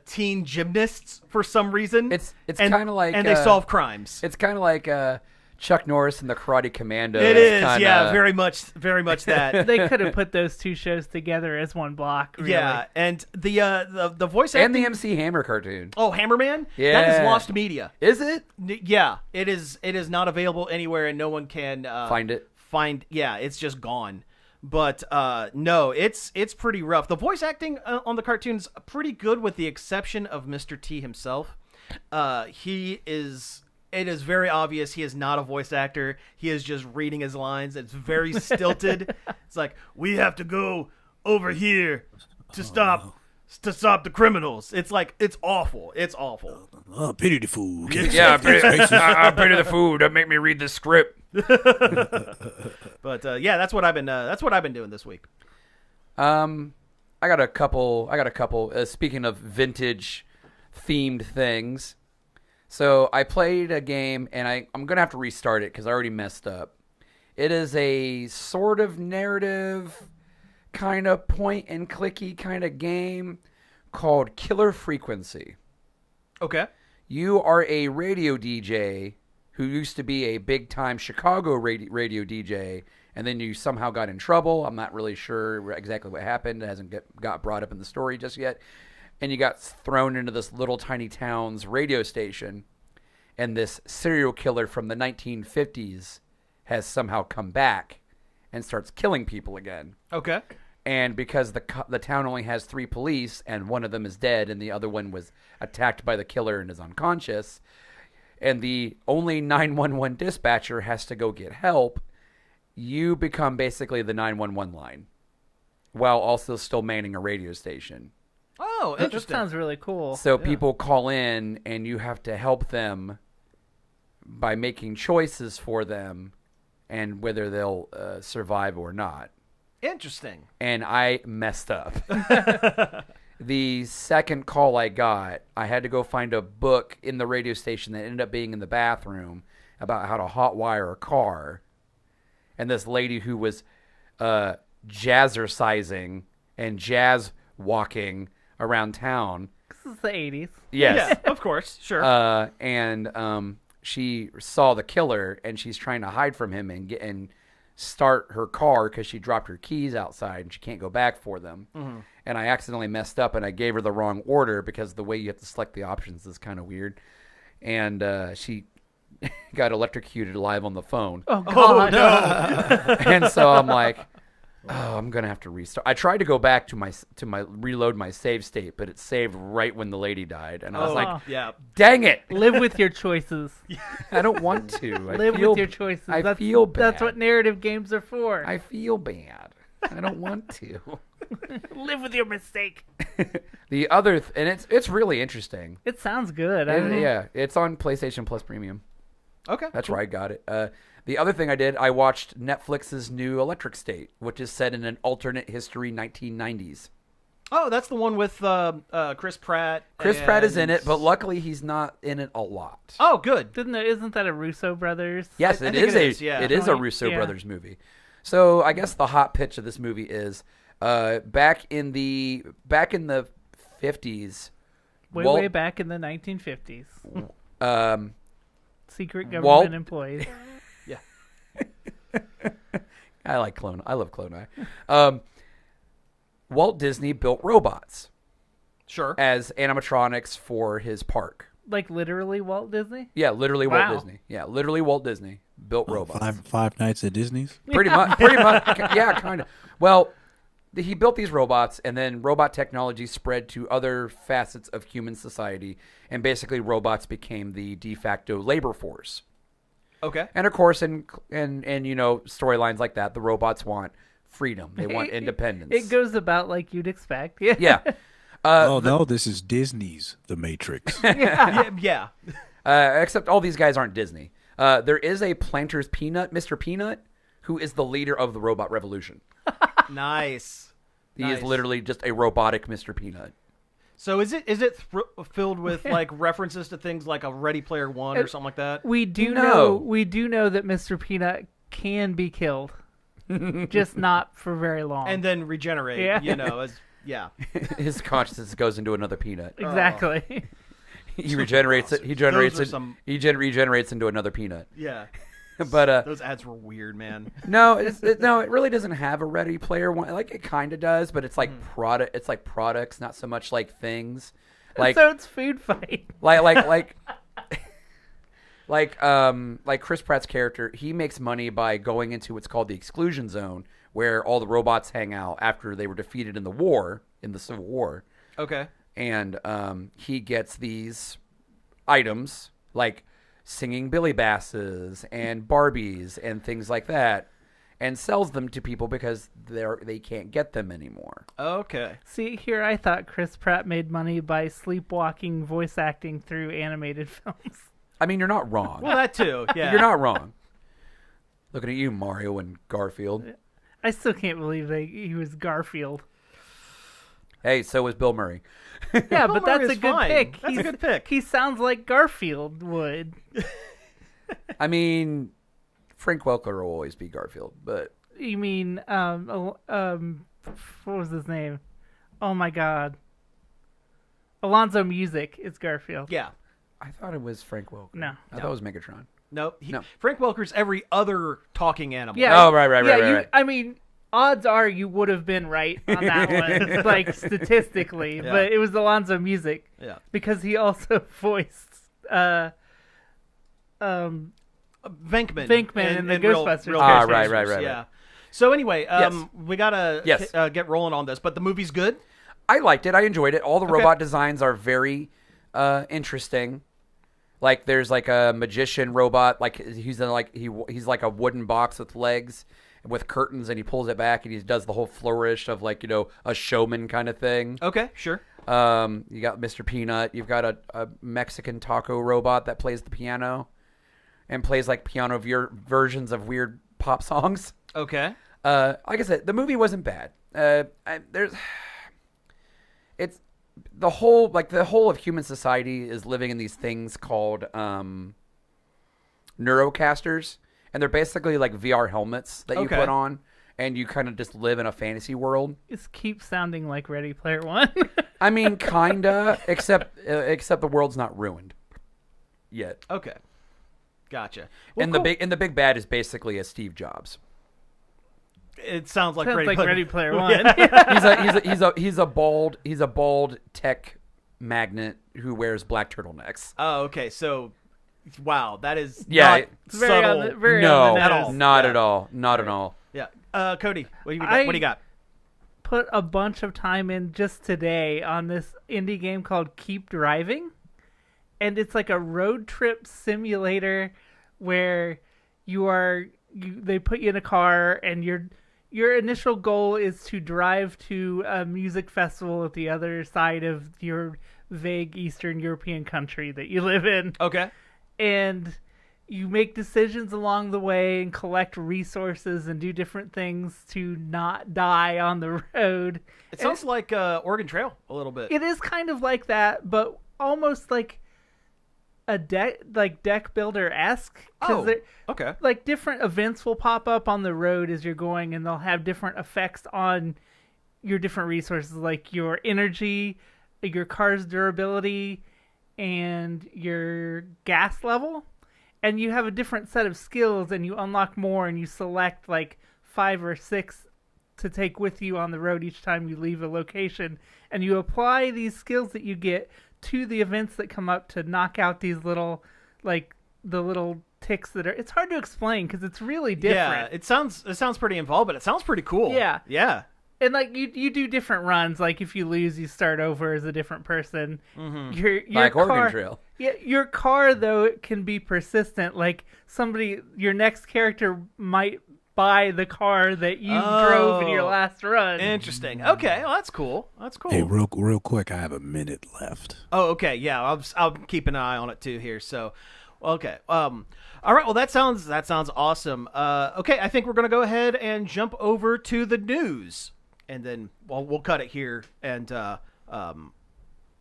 teen gymnasts for some reason. It's kind of like... And they solve crimes. It's kind of like Chuck Norris and the Karate Commandos. It is, kinda... yeah, very much that. They could have put those two shows together as one block, really. Yeah, and the voice acting... And the MC Hammer cartoon. Oh, Hammerman? Yeah. That is lost media. Is it? Yeah, it is. It is not available anywhere, and no one can find it. Yeah, it's just gone. But no, it's pretty rough. The voice acting on the cartoon's pretty good, with the exception of Mr. T himself. It is very obvious he is not a voice actor. He is just reading his lines. It's very stilted. It's like, we have to go over here to stop the criminals. It's like, it's awful. It's awful. Oh, pity the fool. Yeah, I pity the fool. Don't make me read the script. But yeah, that's what I've been doing this week. I got a couple. Speaking of vintage themed things, so I played a game, and I'm gonna have to restart it because I already messed up. It is a sort of narrative, kind of point and clicky kind of game called Killer Frequency. Okay. You are a radio DJ who used to be a big-time Chicago radio DJ, and then you somehow got in trouble. I'm not really sure exactly what happened. It hasn't got brought up in the story just yet. And you got thrown into this little tiny town's radio station, and this serial killer from the 1950s has somehow come back and starts killing people again. Okay. And because the town only has 3 police, and one of them is dead, and the other one was attacked by the killer and is unconscious, and the only 911 dispatcher has to go get help, you become basically the 911 line, while also still manning a radio station. Oh, That interesting. sounds really cool. So people call in, and you have to help them by making choices for them, and whether they'll survive or not. Interesting. And I messed up. The second call I got, I had to go find a book in the radio station that ended up being in the bathroom about how to hotwire a car. And this lady who was jazzercising and jazz walking around town. This is the 80s. Yes. Yeah, of course. Sure. And she saw the killer, and she's trying to hide from him and start her car because she dropped her keys outside and she can't go back for them. Mm-hmm. And I accidentally messed up, and I gave her the wrong order because the way you have to select the options is kind of weird. And she got electrocuted live on the phone. Oh, God. no. And so I'm like, oh, I'm going to have to restart. I tried to go back to my reload my save state, but it saved right when the lady died. And I was like, yeah. dang it. Live with your choices. I don't want to. Live with your choices. I feel bad. That's what narrative games are for. I feel bad. I don't want to. Live with your mistake. The other, and it's really interesting. It sounds good. Yeah, it's on PlayStation Plus Premium. Okay. That's where I got it. The other thing I did, I watched Netflix's new Electric State, which is set in an alternate history 1990s. Oh, that's the one with Chris Pratt. Chris Pratt is in it, but luckily he's not in it a lot. Oh, good. Isn't that a Russo brothers? Yes, I think it is, yeah. It is a Russo brothers movie. So I guess the hot pitch of this movie is back in the 50s. Way back in the 1950s. Secret government employees. Yeah. I love Clone Eye. Walt Disney built robots. Sure. As animatronics for his park. Like literally Walt Disney? Yeah, literally Wow. Walt Disney. Yeah, literally Walt Disney built robots. Five Nights at Disney's? Pretty much. Yeah, kind of. Well, he built these robots, and then robot technology spread to other facets of human society, and basically robots became the de facto labor force. Okay. And of course, and you know, storylines like that, the robots want freedom. They want independence. It goes about like you'd expect. Yeah. Yeah. No, this is Disney's The Matrix. Yeah. Except all these guys aren't Disney. There is a Planters Peanut, Mr. Peanut, who is the leader of the robot revolution. Nice. He is literally just a robotic Mr. Peanut. So is it filled with like references to things like a Ready Player One or something like that? We do know that Mr. Peanut can be killed, just not for very long, And then regenerate. Yeah. His consciousness goes into another peanut. Exactly. He regenerates it. He generates it. He regenerates into another peanut. Yeah. But those ads were weird, man. No, it really doesn't have a Ready Player One. Like it kind of does, but it's like product. It's like products, not so much like things. Like so it's food fight. Like Chris Pratt's character, he makes money by going into what's called the exclusion zone, where all the robots hang out after they were defeated in the Civil War. Okay. And he gets these items like singing Billy Basses and Barbies and things like that, and sells them to people because they can't get them anymore. Okay. See, here I thought Chris Pratt made money by sleepwalking voice acting through animated films. I mean, you're not wrong. Well, that too. Yeah. You're not wrong. Looking at you, Mario and Garfield. I still can't believe he was Garfield. Hey, so was Bill Murray. Yeah, but that's a good pick. That's a good pick. He sounds like Garfield would. I mean, Frank Welker will always be Garfield, but you mean what was his name? Oh my God, Alonzo Music is Garfield. Yeah. I thought it was Frank Welker. No. I thought it was Megatron. Nope. No. Frank Welker's every other talking animal. Yeah. Oh, right. I mean, odds are you would have been right on that one, like statistically, Yeah. but it was Alonzo Music. Yeah. Because he also voiced Venkman in the Ghostbusters. Real right. Yeah. So anyway, Yes. we gotta get rolling on this, but the movie's good. I liked it. I enjoyed it. All the robot designs are very interesting. Like there's like a magician robot, like he's like a wooden box with legs with curtains, and he pulls it back and he does the whole flourish of like, a showman kind of thing. Okay, sure. You got Mr. Peanut. You've got a Mexican taco robot that plays the piano and plays like piano versions of weird pop songs. Okay. Like I said, the movie wasn't bad. It's the whole of human society is living in these things called Neurocasters, and they're basically like VR helmets that you put on, and you kind of just live in a fantasy world. This keeps sounding like Ready Player One. I mean, kinda, except the world's not ruined yet. Okay. Gotcha. Well, And the big bad is basically a Steve Jobs. It sounds like Ready Player One. He's a bald tech magnate who wears black turtleturnecks. Oh, okay. So, wow, that is Yeah, not subtle. Not at all. Yeah. Cody, what do you got? Put a bunch of time in just today on this indie game called Keep Driving, and it's like a road trip simulator where they put you in a car, and your initial goal is to drive to a music festival at the other side of your vague Eastern European country that you live in. Okay. And you make decisions along the way and collect resources and do different things to not die on the road. It sounds like Oregon Trail a little bit. It is kind of like that, but almost like a deck builder-esque. Oh, okay. Like different events will pop up on the road as you're going, and they'll have different effects on your different resources, like your energy, your car's durability, and your gas level. And you have a different set of skills, and you unlock more, and you select like 5 or 6 to take with you on the road each time you leave a location. And you apply these skills that you get to the events that come up to knock out these little, like the little ticks that are. It's hard to explain because it's really different. Yeah, it sounds pretty involved, but it sounds pretty cool. Yeah. And like you do different runs. Like if you lose, you start over as a different person. Mm-hmm. Your like car, Oregon Trail. Yeah, your car though it can be persistent. Like your next character might buy the car that you drove in your last run. Interesting. Okay, well, that's cool. Hey, real quick, I have a minute left. Oh, okay. Yeah, I'll keep an eye on it too here. So, Okay. All right. Well, that sounds awesome. Okay, I think we're gonna go ahead and jump over to the news, and then we'll cut it here. And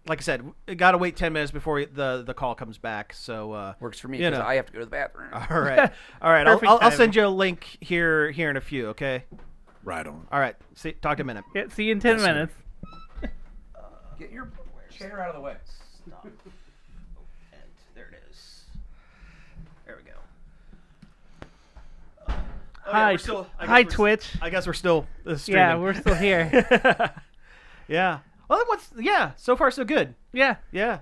like I said, we gotta wait 10 minutes before the call comes back. So Works for me you because know. I have to go to the bathroom. All right. All right. Perfect I'll timing. send you a link here in a few. Okay. Right on. All right. Talk to you in a minute. Yeah, see you in 10 Yes, sir. minutes. Get your chair out of the way. Stop. And there it is. There we go. Oh, yeah, Hi, we're still- I guess hi, we're- Twitch. I guess we're still streaming. Yeah, we're still here. Yeah. Well, so far so good. Yeah, Yeah.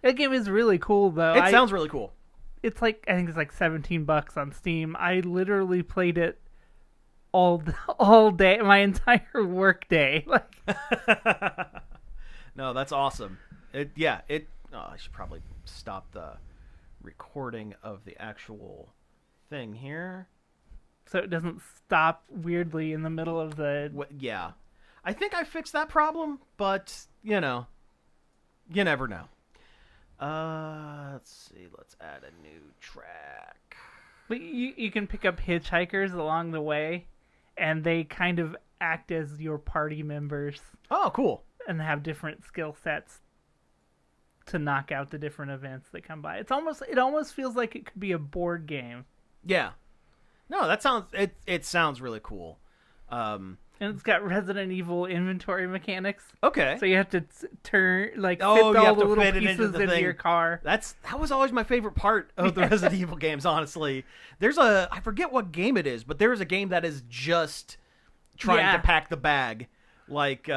that game is really cool though. It sounds really cool. It's like I think it's like $17 on Steam. I literally played it all day, my entire work day. Like, No, that's awesome. I should probably stop the recording of the actual thing here. so it doesn't stop weirdly in the middle of the. Yeah. I think I fixed that problem, but, you never know. Let's see. Let's add a new track. But you can pick up hitchhikers along the way, and they kind of act as your party members Oh, cool. and have different skill sets to knock out the different events that come by. It almost feels like it could be a board game. Yeah. No, it sounds really cool. And it's got Resident Evil inventory mechanics. Okay. So you have to turn, fit you all have the to little fit it pieces into the into thing. your car. That was always my favorite part of the Resident Evil games, honestly. I forget what game it is, but there is a game that is just trying to pack the bag like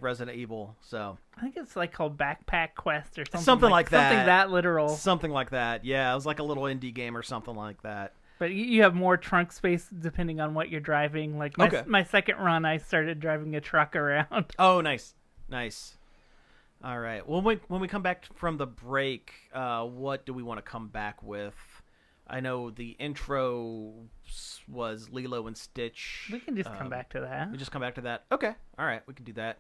Resident Evil. So I think it's called Backpack Quest or something. Something like that. Something that literal. Something like that. Yeah, it was like a little indie game or something like that. But you have more trunk space depending on what you're driving. Like my second run, I started driving a truck around. Oh, nice. All right. Well, when we come back from the break, what do we want to come back with? I know the intro was Lilo and Stitch. We can just come back to that. We just come back to that. Okay. All right. We can do that.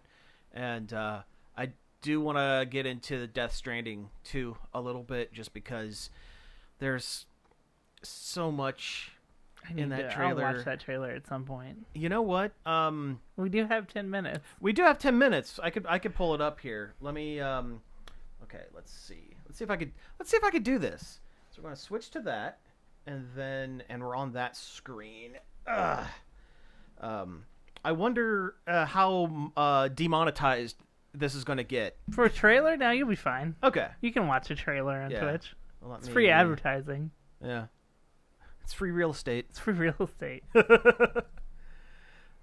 And I do want to get into the Death Stranding too a little bit, just because there's so much in that trailer. I'll watch that trailer at some point. You know what? We do have 10 minutes. We do have 10 minutes. I could pull it up here. Let me okay, let's see. Let's see if I could do this. So we're going to switch to that, and we're on that screen. I wonder how demonetized this is going to get. For a trailer, now you'll be fine. Okay. You can watch a trailer on Yeah. Twitch. Well, It's free advertising. Yeah. It's free real estate. It's free real estate.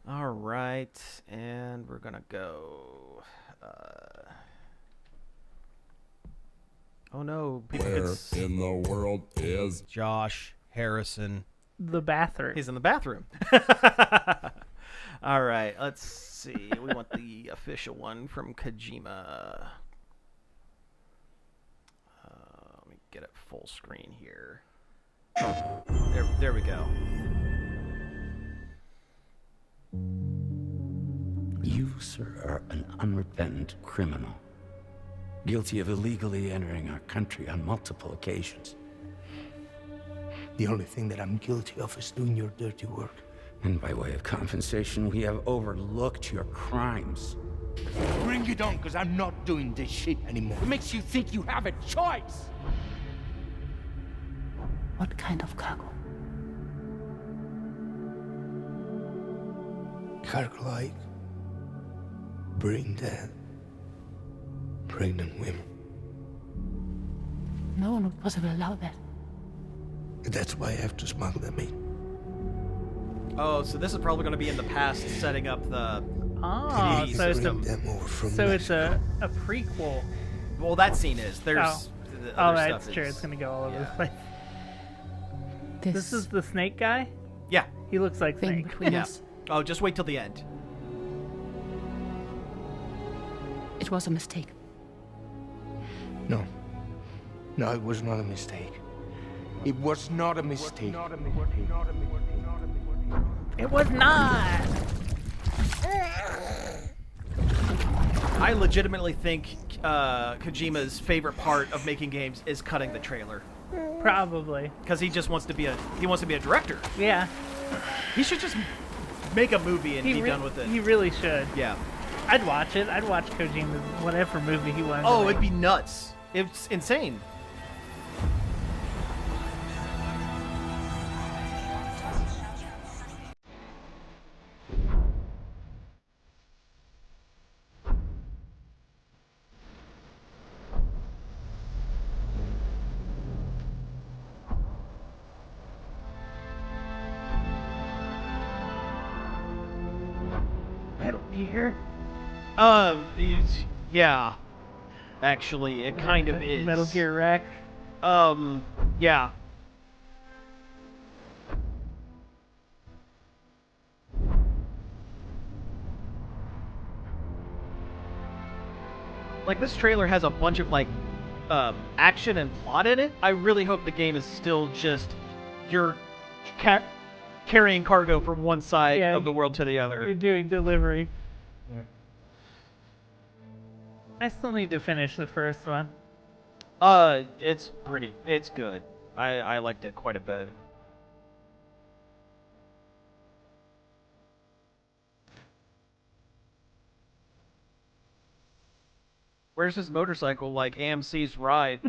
All right, and we're gonna go. Oh no! Where in the world is Josh Harrison? The bathroom. He's in the bathroom. All right, let's see. We want the official one from Kojima. Let me get it full screen here. There we go. You, sir, are an unrepentant criminal, guilty of illegally entering our country on multiple occasions. The only thing that I'm guilty of is doing your dirty work. And by way of compensation, we have overlooked your crimes. Bring it on, because I'm not doing this shit anymore. What makes you think you have a choice? What kind of cargo? Cargo like brain dead, pregnant women. No one would possibly allow that. That's why I have to smuggle them in. Oh, so this is probably going to be in the past, setting up the. Oh, Please so it's bring them over from it's Mexico. a prequel. Well, that scene is. There's. The Oh, other that's stuff true. is- It's gonna go all over the yeah. place. This is the Snake guy. Yeah. He looks like thing Snake. between Yeah. us. Oh, just wait till the end. It was a mistake. No. No, it was not a mistake. It was not a mistake. It was not. I legitimately think Kojima's favorite part of making games is cutting the trailer. Probably. because he just wants to be a director. Yeah. He should just make a movie and be done with it. He really should. Yeah. I'd watch it. I'd watch Kojima's whatever movie he wanted. Oh, to it'd make. be nuts. It's insane. Metal Gear. Yeah. Actually, it kind of is. Metal Gear Rex. Yeah. Like, this trailer has a bunch of, like, action and plot in it. I really hope the game is still just you're carrying cargo from one side of the world to the other. You're doing delivery. I still need to finish the first one. It's good. I liked it quite a bit. Where's his motorcycle like AMC's ride?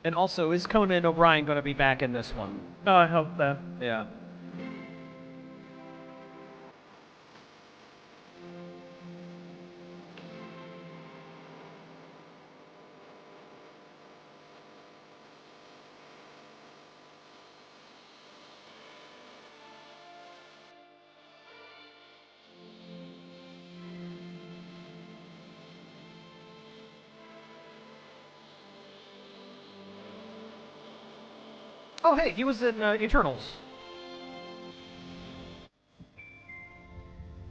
And also, is Conan O'Brien going to be back in this one? Oh, I hope so. Yeah. Oh, hey, he was in Eternals.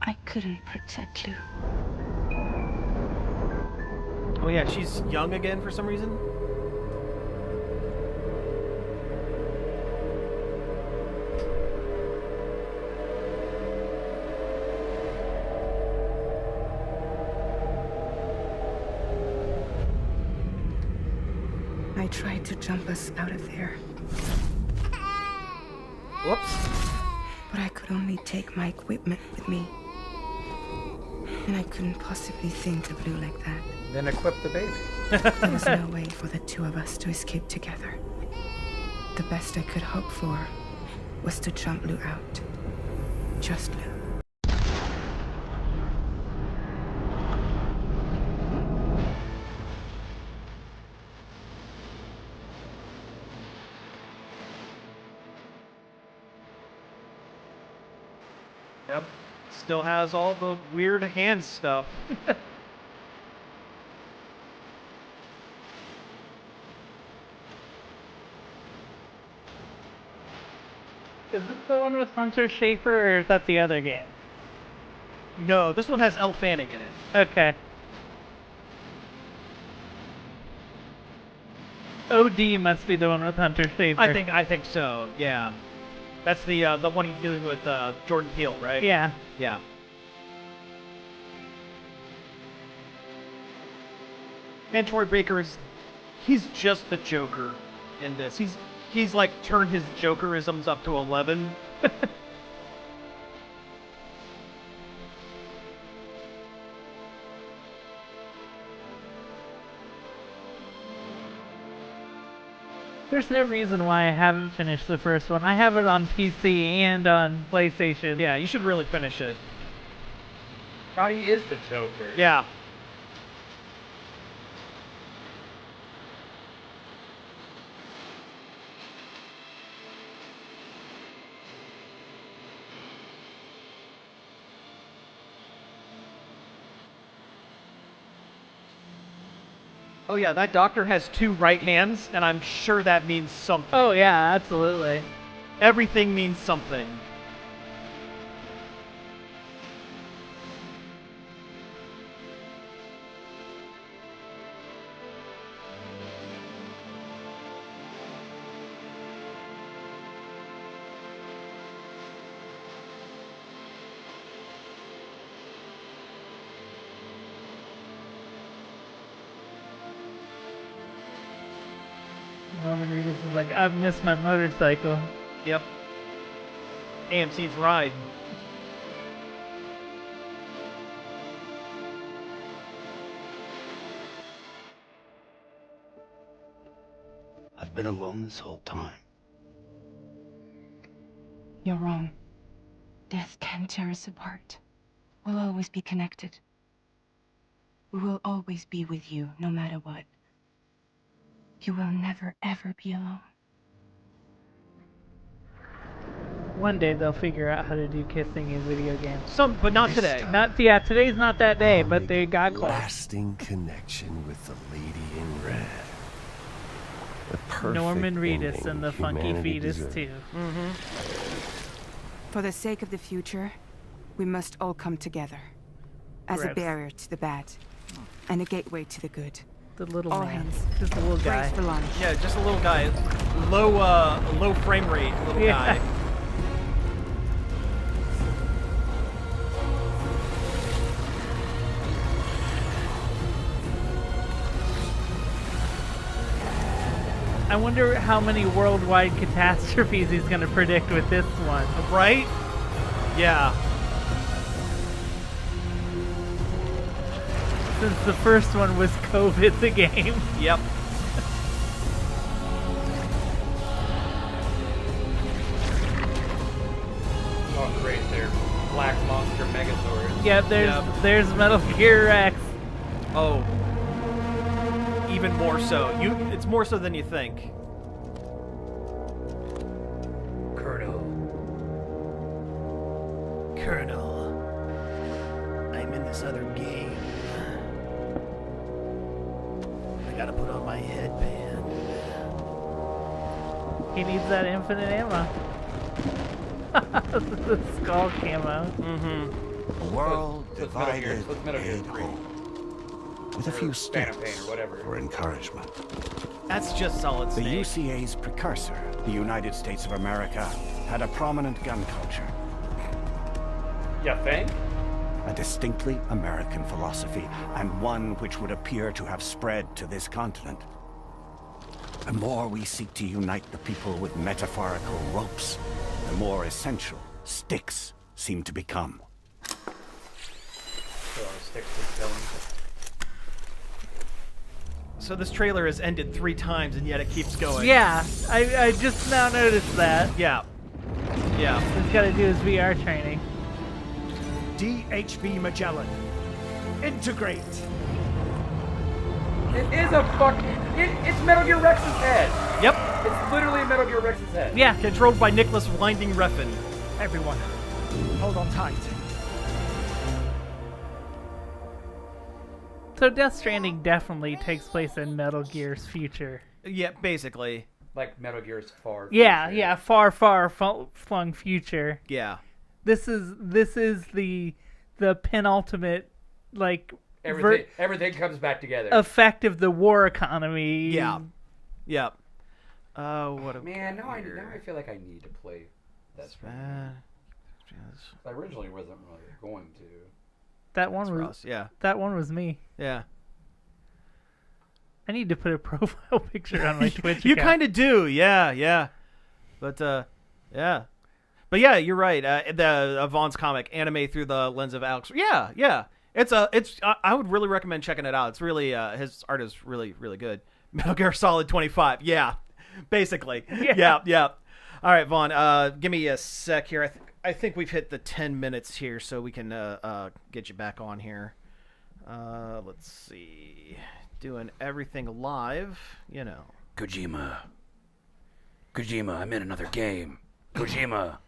I couldn't protect Lou. Oh yeah, she's young again for some reason. I tried to jump us out of there. Whoops. But I could only take my equipment with me. And I couldn't possibly think of Lou like that. Then equip the baby. There was no way for the two of us to escape together. The best I could hope for was to jump Lou out. Just Lou. Yep. Still has all the weird hand stuff. Is this the one with Hunter Schafer, or is that the other game? No, this one has Elle Fanning in it. Okay. OD must be the one with Hunter Schafer. I think so. Yeah. That's the one he's doing with Jordan Peele, right? Yeah. Yeah. And Troy Baker he's just the Joker in this. He's like turned his Jokerisms up to 11. There's no reason why I haven't finished the first one. I have it on PC and on PlayStation. Yeah, you should really finish it. He is the Joker. Yeah. Oh yeah, that doctor has two right hands, and I'm sure that means something. Oh yeah, absolutely. Everything means something. like, I've missed my motorcycle. Yep. AMC's Ride. I've been alone this whole time. You're wrong. Death can tear us apart. We'll always be connected. We will always be with you, no matter what. You will never, ever be alone. One day they'll figure out how to do kissing in video games. But not today. Today's not that day, but they got close. Lasting connection with the lady in red. The perfect Norman Reedus ending and the Funky humanity Fetus deserved. too. For the sake of the future, we must all come together. As a Gross. barrier to the bad, and a gateway to the good. The little All man. hands. Just a little guy. Brace for launch. Yeah, just a little guy. Low frame rate little Yeah. guy. I wonder how many worldwide catastrophes he's going to predict with this one. Right? Yeah. Since the first one was COVID, the game. Yep. Oh, great. They're Black Monster Megazords. Yeah, there's Metal Gear X. Oh. Even more so. It's more so than you think. Colonel. I'm in this other game. I gotta put on my headband. He needs that infinite ammo. The skull camo. A world So it's Metal Gear. divided So it's Metal Gear and 3. whole. With a few Phantom steps Pain or whatever. for encouragement. That's just Solid The Snake. UCA's precursor, the United States of America, had a prominent gun culture. You think? A distinctly American philosophy, and one which would appear to have spread to this continent. The more we seek to unite the people with metaphorical ropes, the more essential sticks seem to become. So sticks to stones. So this trailer has ended 3 times and yet it keeps going. Yeah, I just now noticed that. Yeah. Yeah. He's got to do his VR training. DHB Magellan. Integrate. It is a fucking. It's Metal Gear Rex's head. Yep. It's literally Metal Gear Rex's head. Yeah. Controlled by Nicholas Winding Refn. Everyone, hold on tight. So Death Stranding definitely takes place in Metal Gear's future. Yeah, basically. Like Metal Gear's far. Yeah, future. yeah, far, far flung future. Yeah. This is the penultimate like Everything comes back together. effect of the war economy. Yeah. Yeah. What a Man, now I feel like I need to play that. I originally wasn't really going to. That one was Ross, yeah. That one was me. Yeah. I need to put a profile picture on my Twitch You account. kind of do, yeah. But yeah. But yeah, you're right. The Vaughn's comic, Anime Through the Lens of Alex. Yeah. I would really recommend checking it out. It's really his art is really, really good. Metal Gear Solid 25. Yeah. Basically. Yeah. All right, Vaughn, give me a sec here. I think we've hit the 10 minutes here, so we can get you back on here. Let's see. Doing everything live, you know. Kojima, I'm in another game. Kojima.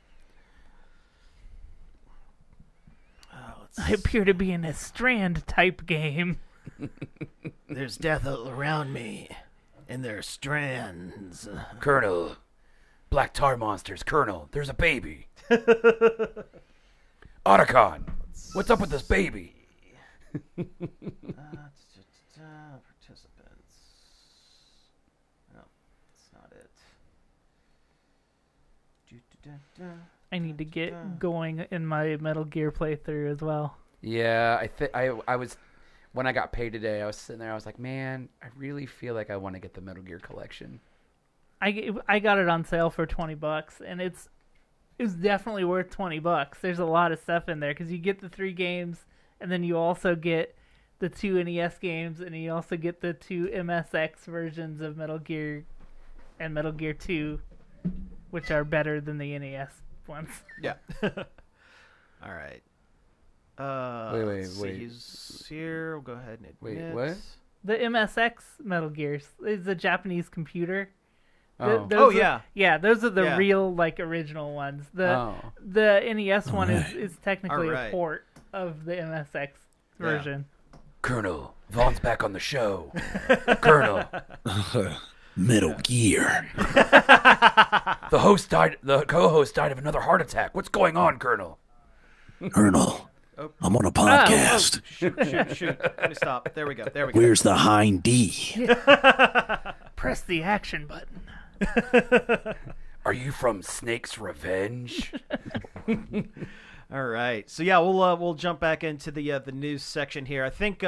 I appear to be in a Strand type game. There's death all around me, and there's strands. Colonel, black tar monsters. Colonel, there's a baby. Otacon, what's up with this baby? Participants. No, that's not it. I need to get going in my Metal Gear playthrough as well. Yeah, I was when I got paid today. I was sitting there. I was like, man, I really feel like I want to get the Metal Gear collection. I got it on sale for $20, and it was definitely worth $20. There's a lot of stuff in there because you get the 3 games, and then you also get the 2 NES games, and you also get the 2 MSX versions of Metal Gear and Metal Gear 2, which are better than the NES ones. Yeah. All right. Wait. Here, we'll go ahead and admit. Wait, what? The MSX Metal Gears is a Japanese computer. Oh. Yeah, those are the Yeah. real original ones. The NES one is technically a port of the MSX version. Colonel, Vaughn's back on the show. Colonel. Metal Gear. The co-host died of another heart attack. What's going on, Colonel? Colonel, I'm on a podcast. Shoot. Let me stop. There we go. Where's the hind D? Press the action button. Are you from Snake's Revenge? All right. So yeah, we'll jump back into the news section here. I think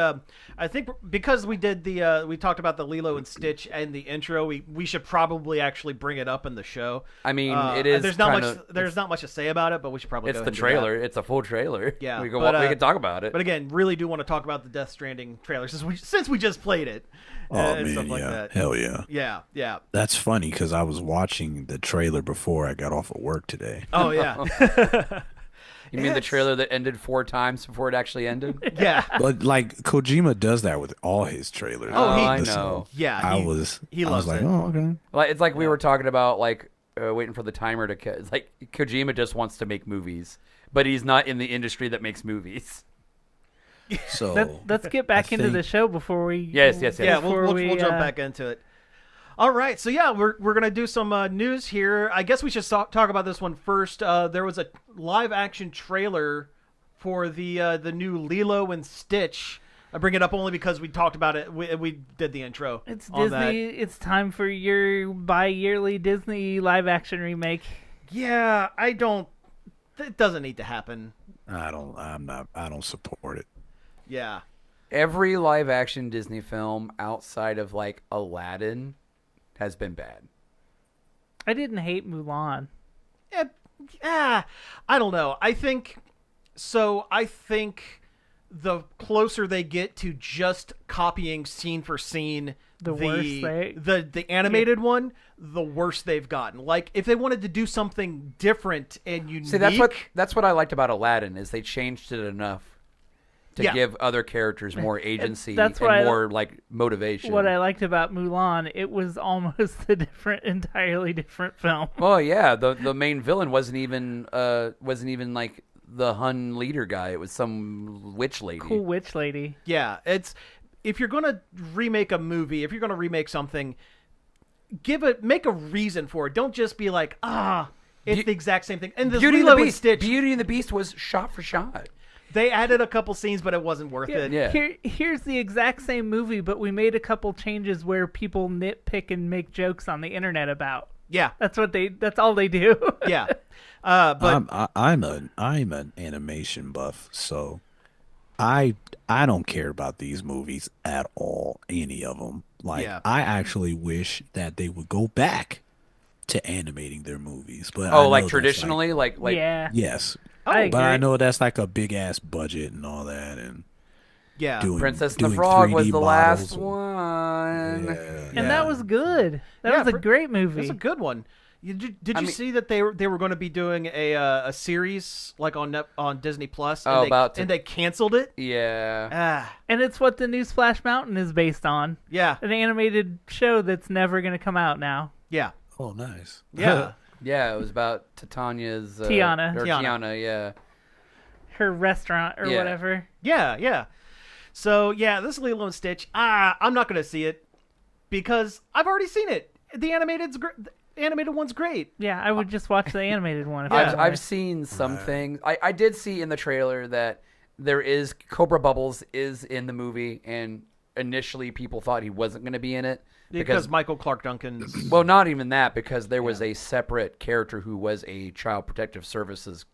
because we did we talked about the Lilo and Stitch and the intro, we should probably actually bring it up in the show. I mean, it is. There's not much to say about it, but we should probably. It's the trailer. It's a full trailer. Yeah, we can talk about it. But again, really do want to talk about the Death Stranding trailer since we just played it. Oh man, stuff like yeah, that. hell yeah. Yeah. That's funny because I was watching the trailer before I got off of work today. Oh yeah. You mean the trailer that ended 4 times before it actually ended? Yeah. But Kojima does that with all his trailers. I know. Yeah, I was like, it. oh okay. Like it's like we were talking about waiting for the timer to. It's like Kojima just wants to make movies, but he's not in the industry that makes movies. So let's get back into the show before we. Yes. Yeah, we'll jump back into it. All right, so yeah, we're gonna do some news here. I guess we should talk about this one first. There was a live action trailer for the new Lilo and Stitch. I bring it up only because we talked about it. We did the intro. It's on Disney. That. It's time for your bi-yearly Disney live action remake. Yeah, it doesn't need to happen. I don't support it. Yeah. Every live action Disney film outside of Aladdin has been bad. I didn't hate Mulan. I don't know. I think the closer they get to just copying scene for scene the animated one, the worse they've gotten. Like if they wanted to do something different and unique. See, that's what I liked about Aladdin is they changed it enough to give other characters more agency and more motivation. What I liked about Mulan, it was almost entirely different film. Well, yeah, the main villain wasn't even like the Hun leader guy. It was some witch lady. Cool witch lady. Yeah, if you're gonna remake a movie, if you're gonna remake something, make a reason for it. Don't just be like, it's the exact same thing. And the Beauty Lilo and Stitch, Beauty and the Beast was shot for shot. They added a couple scenes, but it wasn't worth it. Yeah. Here's the exact same movie, but we made a couple changes where people nitpick and make jokes on the internet about. Yeah, that's all they do. Yeah, but I'm an animation buff, so I don't care about these movies at all. Any of them. I actually wish that they would go back to animating their movies. But traditionally, yeah, yes. But I know that's like a big ass budget and all that, and Princess and the Frog was the last one, and that was good. That was a great movie. That's a good one. Did you see that they were going to be doing a series on Disney Plus? And they canceled it. Yeah. And it's what the new Splash Mountain is based on. Yeah. An animated show that's never going to come out now. Yeah. Oh, nice. Yeah. Yeah, it was about Titania's Tiana, yeah. Her restaurant or whatever. Yeah. So yeah, this Lilo and Stitch. I'm not going to see it because I've already seen it. The animated one's great. Yeah, I would just watch the animated one. I've seen some things. I did see in the trailer that there is Cobra Bubbles is in the movie, and initially people thought he wasn't going to be in it. Because Michael Clark Duncan. Well, not even that, because there was a separate character who was a Child Protective Services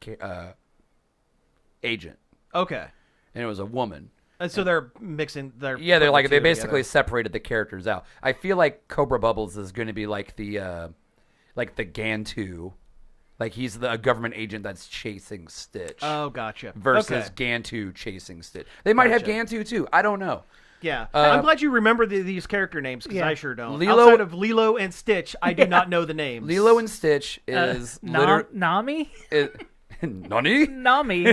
agent. Okay. And it was a woman. So they're mixing. They're putting like the they two basically together. separated the characters out. I feel like Cobra Bubbles is going to be like the Gantu, like he's a government agent that's chasing Stitch. Oh, gotcha. Versus Gantu chasing Stitch. They might have Gantu too. I don't know. Yeah, I'm glad you remember these character names because I sure don't. Lilo, outside of Lilo and Stitch, I do not know the names. Lilo and Stitch is Nami. Nani? Nami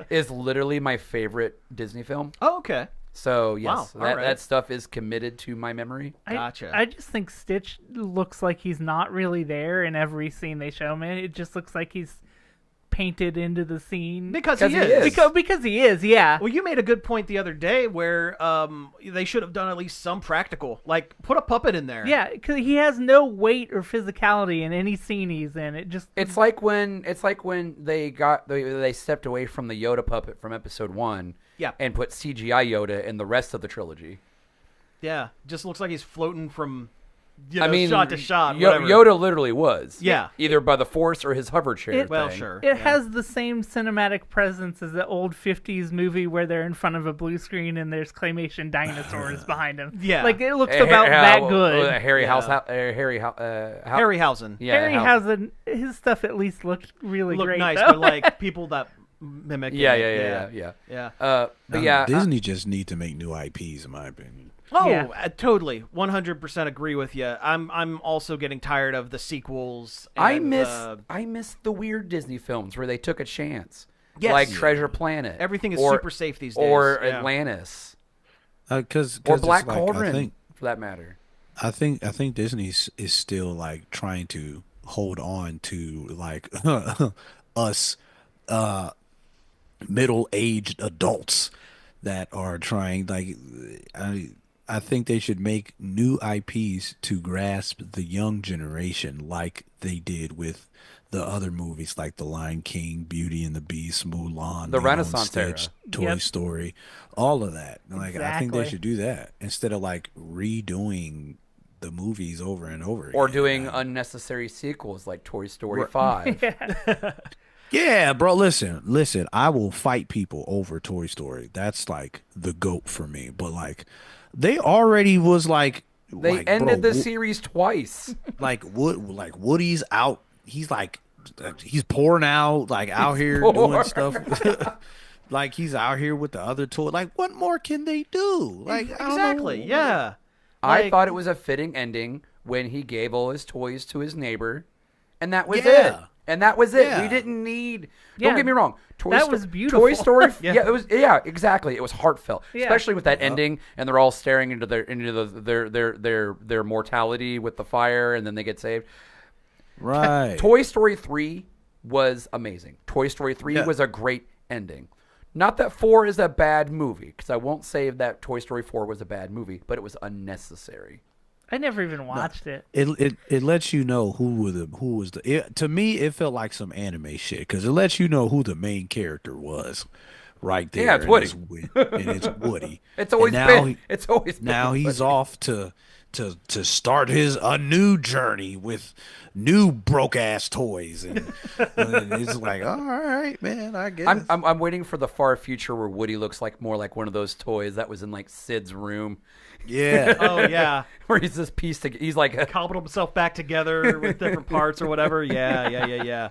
is literally my favorite Disney film. Oh, okay. So yes, Wow. that stuff is committed to my memory. Gotcha. I just think Stitch looks like he's not really there in every scene they show him in. It just looks like he's painted into the scene because he is. Because he is. Yeah. Well, you made a good point the other day where they should have done at least some practical, like put a puppet in there. Yeah, because he has no weight or physicality in any scene he's in. It's like when they stepped away from the Yoda puppet from Episode 1, and put CGI Yoda in the rest of the trilogy. Yeah, just looks like he's floating from. Shot to shot. Yoda literally was. Yeah. Either by the Force or his hover chair. It has the same cinematic presence as the old 50s movie where they're in front of a blue screen and there's claymation dinosaurs behind them. Yeah. Like, it looks about that good. Harryhausen. Yeah, Harryhausen, his stuff at least looked really Looked great. nice, though. but like people that mimic Yeah. Disney just need to make new IPs, in my opinion. Oh, totally, 100% agree with you. I'm also getting tired of the sequels. And, I miss the weird Disney films where they took a chance, Yes. like Treasure Planet. Everything is super safe these days. or Yeah. Atlantis, Cause or Black it's Cauldron, for that matter. I think Disney is still like trying to hold on to like us middle-aged adults that are trying like I think they should make new IPs to grasp the young generation like they did with the other movies like The Lion King, Beauty and the Beast, Mulan, The Renaissance Stitch, era. Toy Story, all of that. Like I think they Exactly. should do that instead of like redoing the movies over and over Or again. doing unnecessary sequels like Toy Story 5. Yeah, bro, listen, I will fight people over Toy Story. That's like the GOAT for me. But like they already was like They ended the series twice. like Woody's out. He's like he's pouring out like out here poor. doing stuff. Like he's out here with the other toy. Like what more can they do? Like exactly, yeah. I thought it was a fitting ending when he gave all his toys to his neighbor, and that was it. Yeah. And that was it. Yeah. We didn't need. Yeah, Don't get me wrong. that was beautiful. Toy Story. Yeah. It was. Yeah, exactly. It was heartfelt, Yeah. especially with that ending, and they're all staring into their mortality with the fire, and then they get saved. Right. Toy Story 3 was amazing. Toy Story 3 Yeah. was a great ending. Not that 4 is a bad movie, because I won't say that Toy Story 4 was a bad movie, but it was unnecessary. I never even watched it. It lets you know to me it felt like some anime shit because it lets you know who the main character was right there. Yeah, it's Woody. And it's Woody. It's always been. It's always been. Now he's off to start a new journey with new broke ass toys and it's like all right, man. I guess I'm waiting for the far future where Woody looks like more like one of those toys that was in like Sid's room. Yeah. Oh yeah. Where he's this piece together. He's like Cobbled himself back together with different parts or whatever. Yeah.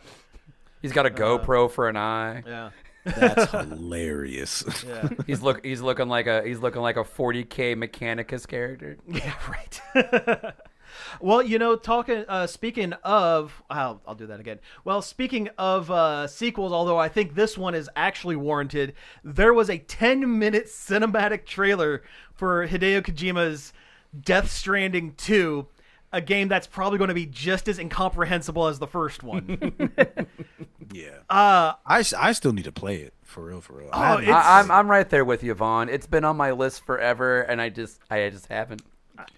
He's got a GoPro for an eye. Yeah. That's hilarious. Yeah. He's looking like a 40K Mechanicus character. Yeah, right. Well, speaking of, I'll do that again. Well, speaking of sequels, although I think this one is actually warranted, there was a 10-minute cinematic trailer for Hideo Kojima's Death Stranding 2, a game that's probably going to be just as incomprehensible as the first one. Yeah. I still need to play it for real. Oh, I'm right there with you, Vaughn. It's been on my list forever, and I just haven't.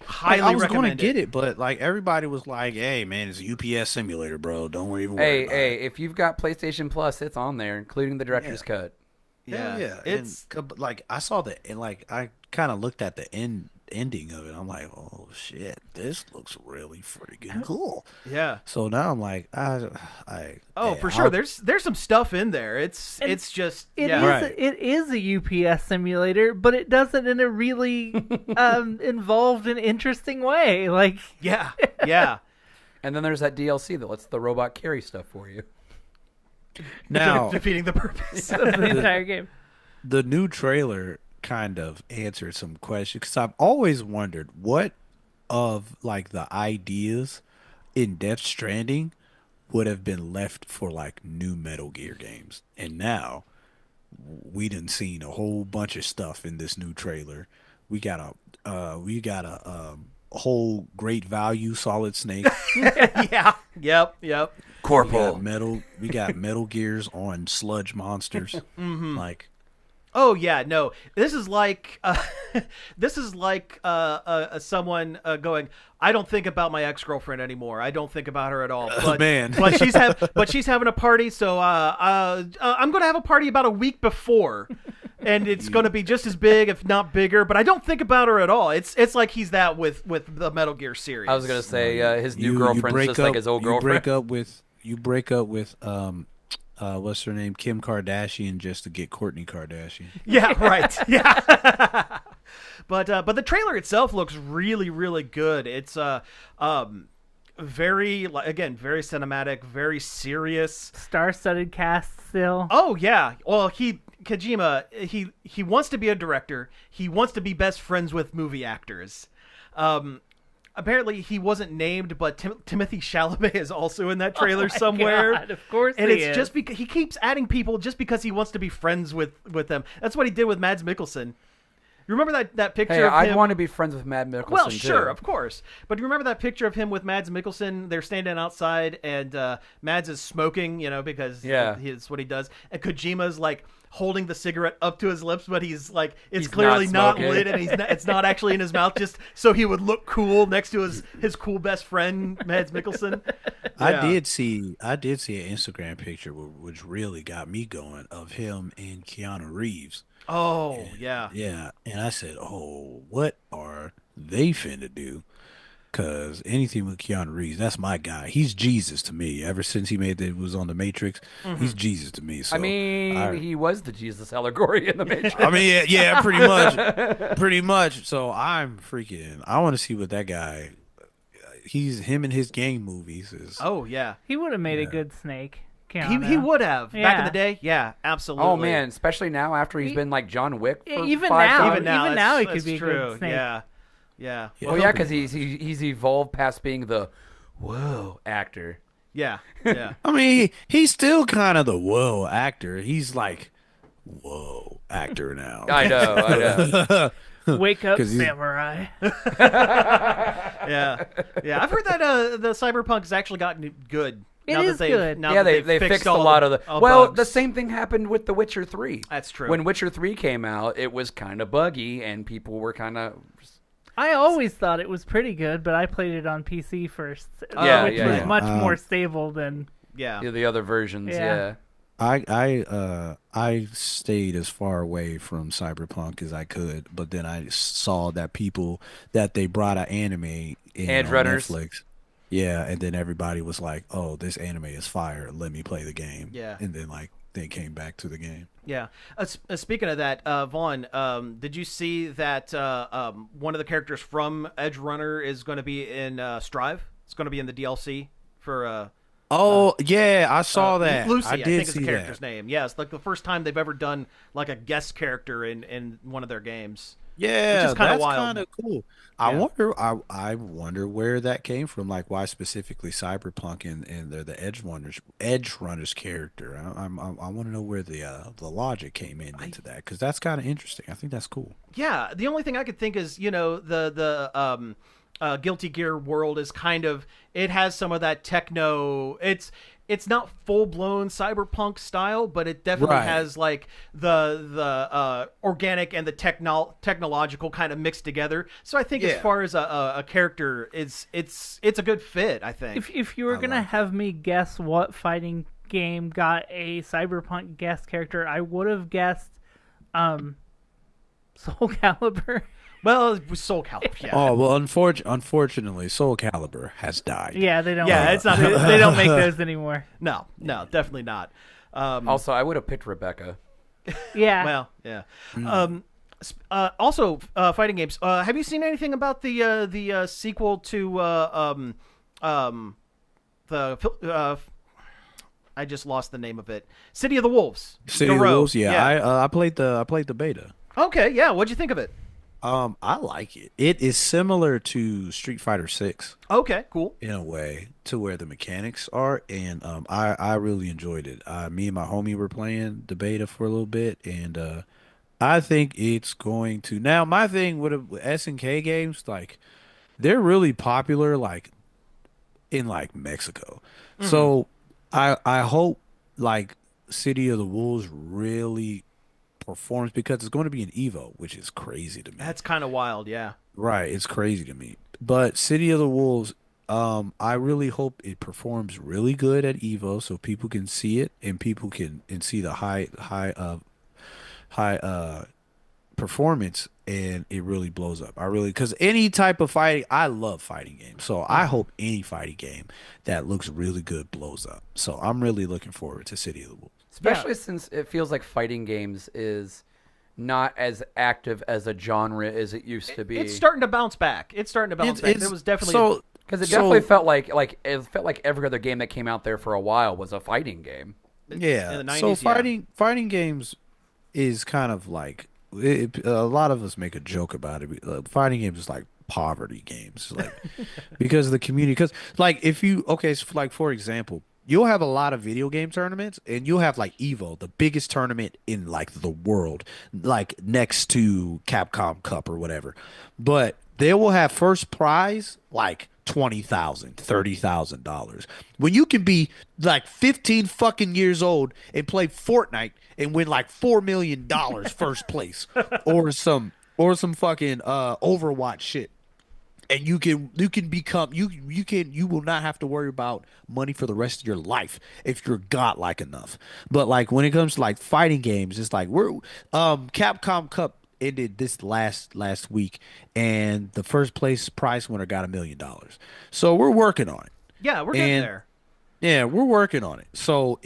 Highly I was going to recommend get it, but like everybody was like, "Hey, man, it's a UPS simulator, bro. Don't even worry about it." If you've got PlayStation Plus, it's on there, including the director's cut. Yeah. It's like I saw I kind of looked at the end ending of it, I'm like, oh shit, this looks really freaking cool. Yeah. So now I'm like, for sure. There's some stuff in there. It's just it is a UPS simulator, but it does it in a really involved and interesting way. Like yeah. And then there's that DLC that lets the robot carry stuff for you. Now defeating the purpose of the entire game. The new trailer kind of answered some questions because I've always wondered what of like the ideas in Death Stranding would have been left for like new Metal Gear games, and now we done seen a whole bunch of stuff in this new trailer. We got a whole great value Solid Snake. Yeah. Yep. Corporal. We got Metal Gears on sludge monsters. Like, oh yeah, no. This is like someone going, I don't think about my ex-girlfriend anymore. I don't think about her at all. But, man. but she's having a party, so I'm going to have a party about a week before, and it's going to be just as big, if not bigger. But I don't think about her at all. It's like he's that with the Metal Gear series. I was going to say his new girlfriend's just like his old girlfriend. You break up with what's her name, Kim Kardashian, just to get Kourtney Kardashian. Yeah, right. Yeah. But the trailer itself looks really, really good. It's very cinematic, very serious, star-studded cast still. Oh yeah. Well, Kojima he wants to be a director. He wants to be best friends with movie actors. Apparently he wasn't named, but Timothy Chalamet is also in that trailer somewhere. God, of course, and it's is. Just because he keeps adding people just because he wants to be friends with them. That's what he did with Mads Mikkelsen. You remember that picture of him? I'd want to be friends with Mads Mikkelsen, well, sure, too. of course. But you remember that picture of him with Mads Mikkelsen? They're standing outside, and Mads is smoking, because it's what he does. And Kojima's like holding the cigarette up to his lips, but he's like, it's clearly not lit, and it's not actually in his mouth, just so he would look cool next to his cool best friend, Mads Mikkelsen. Yeah. I did see an Instagram picture which really got me going of him and Keanu Reeves. Oh, yeah. And I said, oh, what are they finna do? Because anything with Keanu Reeves, that's my guy. He's Jesus to me. Ever since he was on The Matrix, he's Jesus to me. So he was the Jesus allegory in The Matrix. I mean, yeah, pretty much. Pretty much. So I want to see what that guy, him and his gang movies is. Oh, yeah. He would have made a good Snake. He would have back in the day. Yeah, absolutely. Oh man, especially now after he's been like John Wick for even 5 now he could be true. a good Snake. Yeah. Well, yeah, because he's evolved past being the whoa actor. Yeah. I mean, he's still kind of the whoa actor. He's like whoa actor now. I know. Wake up, samurai. Yeah. I've heard that the Cyberpunk has actually gotten good. It is good. They fixed a lot of the bugs. The same thing happened with The Witcher 3. That's true. When Witcher 3 came out, it was kind of buggy, and people were kind of... I always thought it was pretty good, but I played it on PC first, which was much more stable than the other versions. Yeah. I stayed as far away from Cyberpunk as I could, but then I saw that they brought an anime in Edge on Runners. Netflix. Yeah, and then everybody was like, "Oh, this anime is fire. Let me play the game." Yeah, and then they came back to the game. Yeah. Speaking of that, Vaughn, did you see that one of the characters from Edge Runner is going to be in Strive? It's going to be in the DLC for. Yeah, I saw that. Lucy, I did think is see the character's that. name. Yeah, it's like the first time they've ever done like a guest character in one of their games. Yeah, which is kind of that's wild. Kind of cool. I wonder where that came from. Like, why specifically Cyberpunk and the Edge Runners character? I want to know where the logic came into that, because that's kind of interesting. I think that's cool. Yeah, the only thing I could think is the Guilty Gear world is kind of, it has some of that techno. It's not full blown cyberpunk style, but it definitely has like the organic and the technological kind of mixed together. So I think as far as a character, it's a good fit. I think. If you were gonna have me guess what fighting game got a cyberpunk guest character, I would have guessed Soul Calibur. Well, it was Soul Calibur. Yeah. Oh well, unfortunately, Soul Calibur has died. Yeah, they don't. Yeah, it's not. They don't make those anymore. No, definitely not. Also, I would have picked Rebecca. Yeah. Well, yeah. Also, fighting games. Have you seen anything about the sequel to I just lost the name of it. City of the Wolves. City of the Wolves. Yeah, I played the beta. Okay, yeah. What'd you think of it? I like it. It is similar to Street Fighter 6. Okay, cool. In a way, to where the mechanics are, and I really enjoyed it. Me and my homie were playing the beta for a little bit, and I think it's going to. Now, my thing with SNK games, like they're really popular, like in like Mexico. Mm-hmm. So I hope like City of the Wolves really performs, because it's going to be an Evo, which is crazy to me. That's kind of wild, yeah. Right, it's crazy to me. But City of the Wolves, I really hope it performs really good at Evo, so people can see it and people can see the high performance, and it really blows up. Because any type of fighting, I love fighting games, so I hope any fighting game that looks really good blows up. So I'm really looking forward to City of the Wolves. Especially since it feels like fighting games is not as active as a genre as it used to be. It's starting to bounce back. There was definitely because it definitely felt like every other game that came out there for a while was a fighting game. Yeah. In the 90s, fighting games is kind of like a lot of us make a joke about it. Fighting games is like poverty games, like because of the community. Because like for example, you'll have a lot of video game tournaments, and you'll have like Evo, the biggest tournament in like the world, like next to Capcom Cup or whatever. But they will have first prize like $20,000, $30,000. When you can be like 15 fucking years old and play Fortnite and win like $4 million first place, or some fucking Overwatch shit. And you will not have to worry about money for the rest of your life if you're godlike enough. But like when it comes to like fighting games, it's like Capcom Cup ended this last week, and the first place prize winner got $1 million. So we're working on it. Yeah, we're getting there. Yeah, we're working on it. So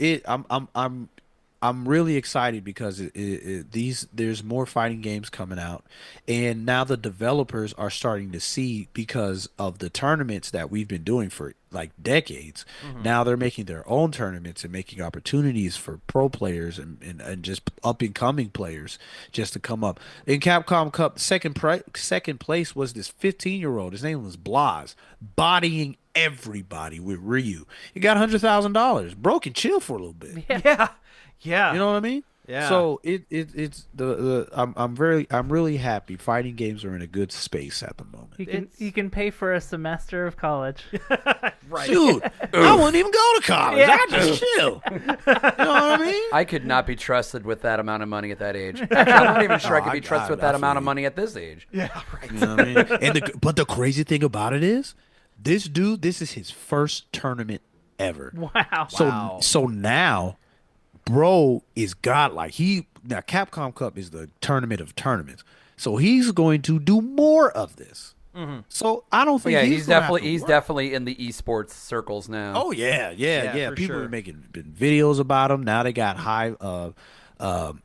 I'm really excited because there's more fighting games coming out, and now the developers are starting to see, because of the tournaments that we've been doing for like decades. Mm-hmm. Now they're making their own tournaments and making opportunities for pro players and just up and coming players just to come up. In Capcom Cup, second place was this 15-year-old. His name was Blas, bodying everybody with Ryu. He got $100,000. Bro can chill for a little bit. Yeah. Yeah. You know what I mean? Yeah. So I'm really happy. Fighting games are in a good space at the moment. You can pay for a semester of college. Right. Dude, I wouldn't even go to college. Yeah. I just chill. You know what I mean? I could not be trusted with that amount of money at that age. Actually, I'm not even sure I could be trusted with that amount of money at this age. Yeah, right. You know what I mean? But the crazy thing about it is, this dude, this is his first tournament ever. Wow. So now, bro is godlike. Now Capcom Cup is the tournament of tournaments, so he's going to do more of this. Mm-hmm. So I don't think he's definitely in the esports circles now. Oh yeah. People are making videos about him now. They got high level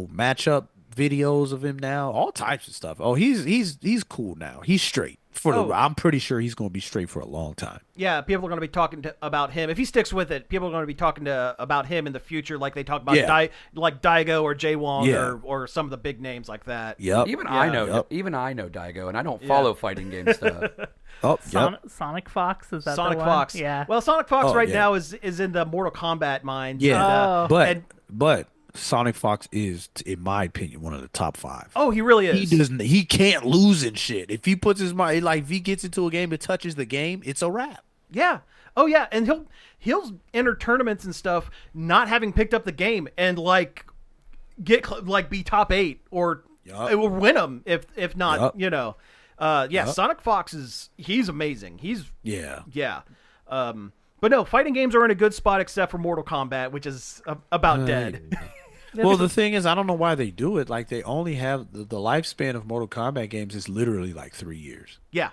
matchup videos of him now. All types of stuff. Oh, he's cool now. He's straight. I'm pretty sure he's going to be straight for a long time. Yeah, people are going to be talking about him. If he sticks with it, people are going to be talking about him in the future, like they talk about like Daigo or Jaewon or some of the big names like that. Yep. Even I know Daigo, and I don't follow fighting game stuff. Sonic Fox, is that Sonic the one? Fox? Yeah. Well, Sonic Fox now is in the Mortal Kombat minds. Yeah, but Sonic Fox is, in my opinion, one of the top 5. Oh, he really is. He can't lose in shit. If he puts his mind, like if he gets into a game and touches the game, it's a wrap. Yeah. Oh yeah, and he'll enter tournaments and stuff, not having picked up the game, and like be top 8 or it will win them if not. Sonic Fox he's amazing. Yeah. But no, fighting games are in a good spot except for Mortal Kombat, which is about dead. Well, the thing is, I don't know why they do it. Like, they only have the lifespan of Mortal Kombat games is literally like 3 years. Yeah.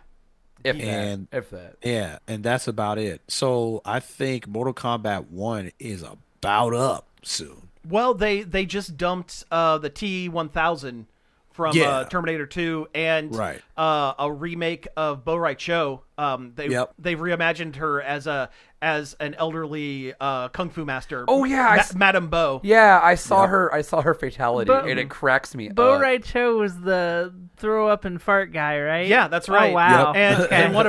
If And that. yeah, and that's about it. So I think Mortal Kombat 1 is about up soon. Well, they just dumped the T-1000 from Terminator 2 and Right. A remake of Bo' Rai Cho. They've reimagined her as an elderly kung fu master. Oh yeah, Madame Bo. Yeah, I saw her. I saw her fatality, and it cracks me Bo' up. Rai Cho was the throw up and fart guy, right? Yeah, that's right. Oh, wow. Yep. And one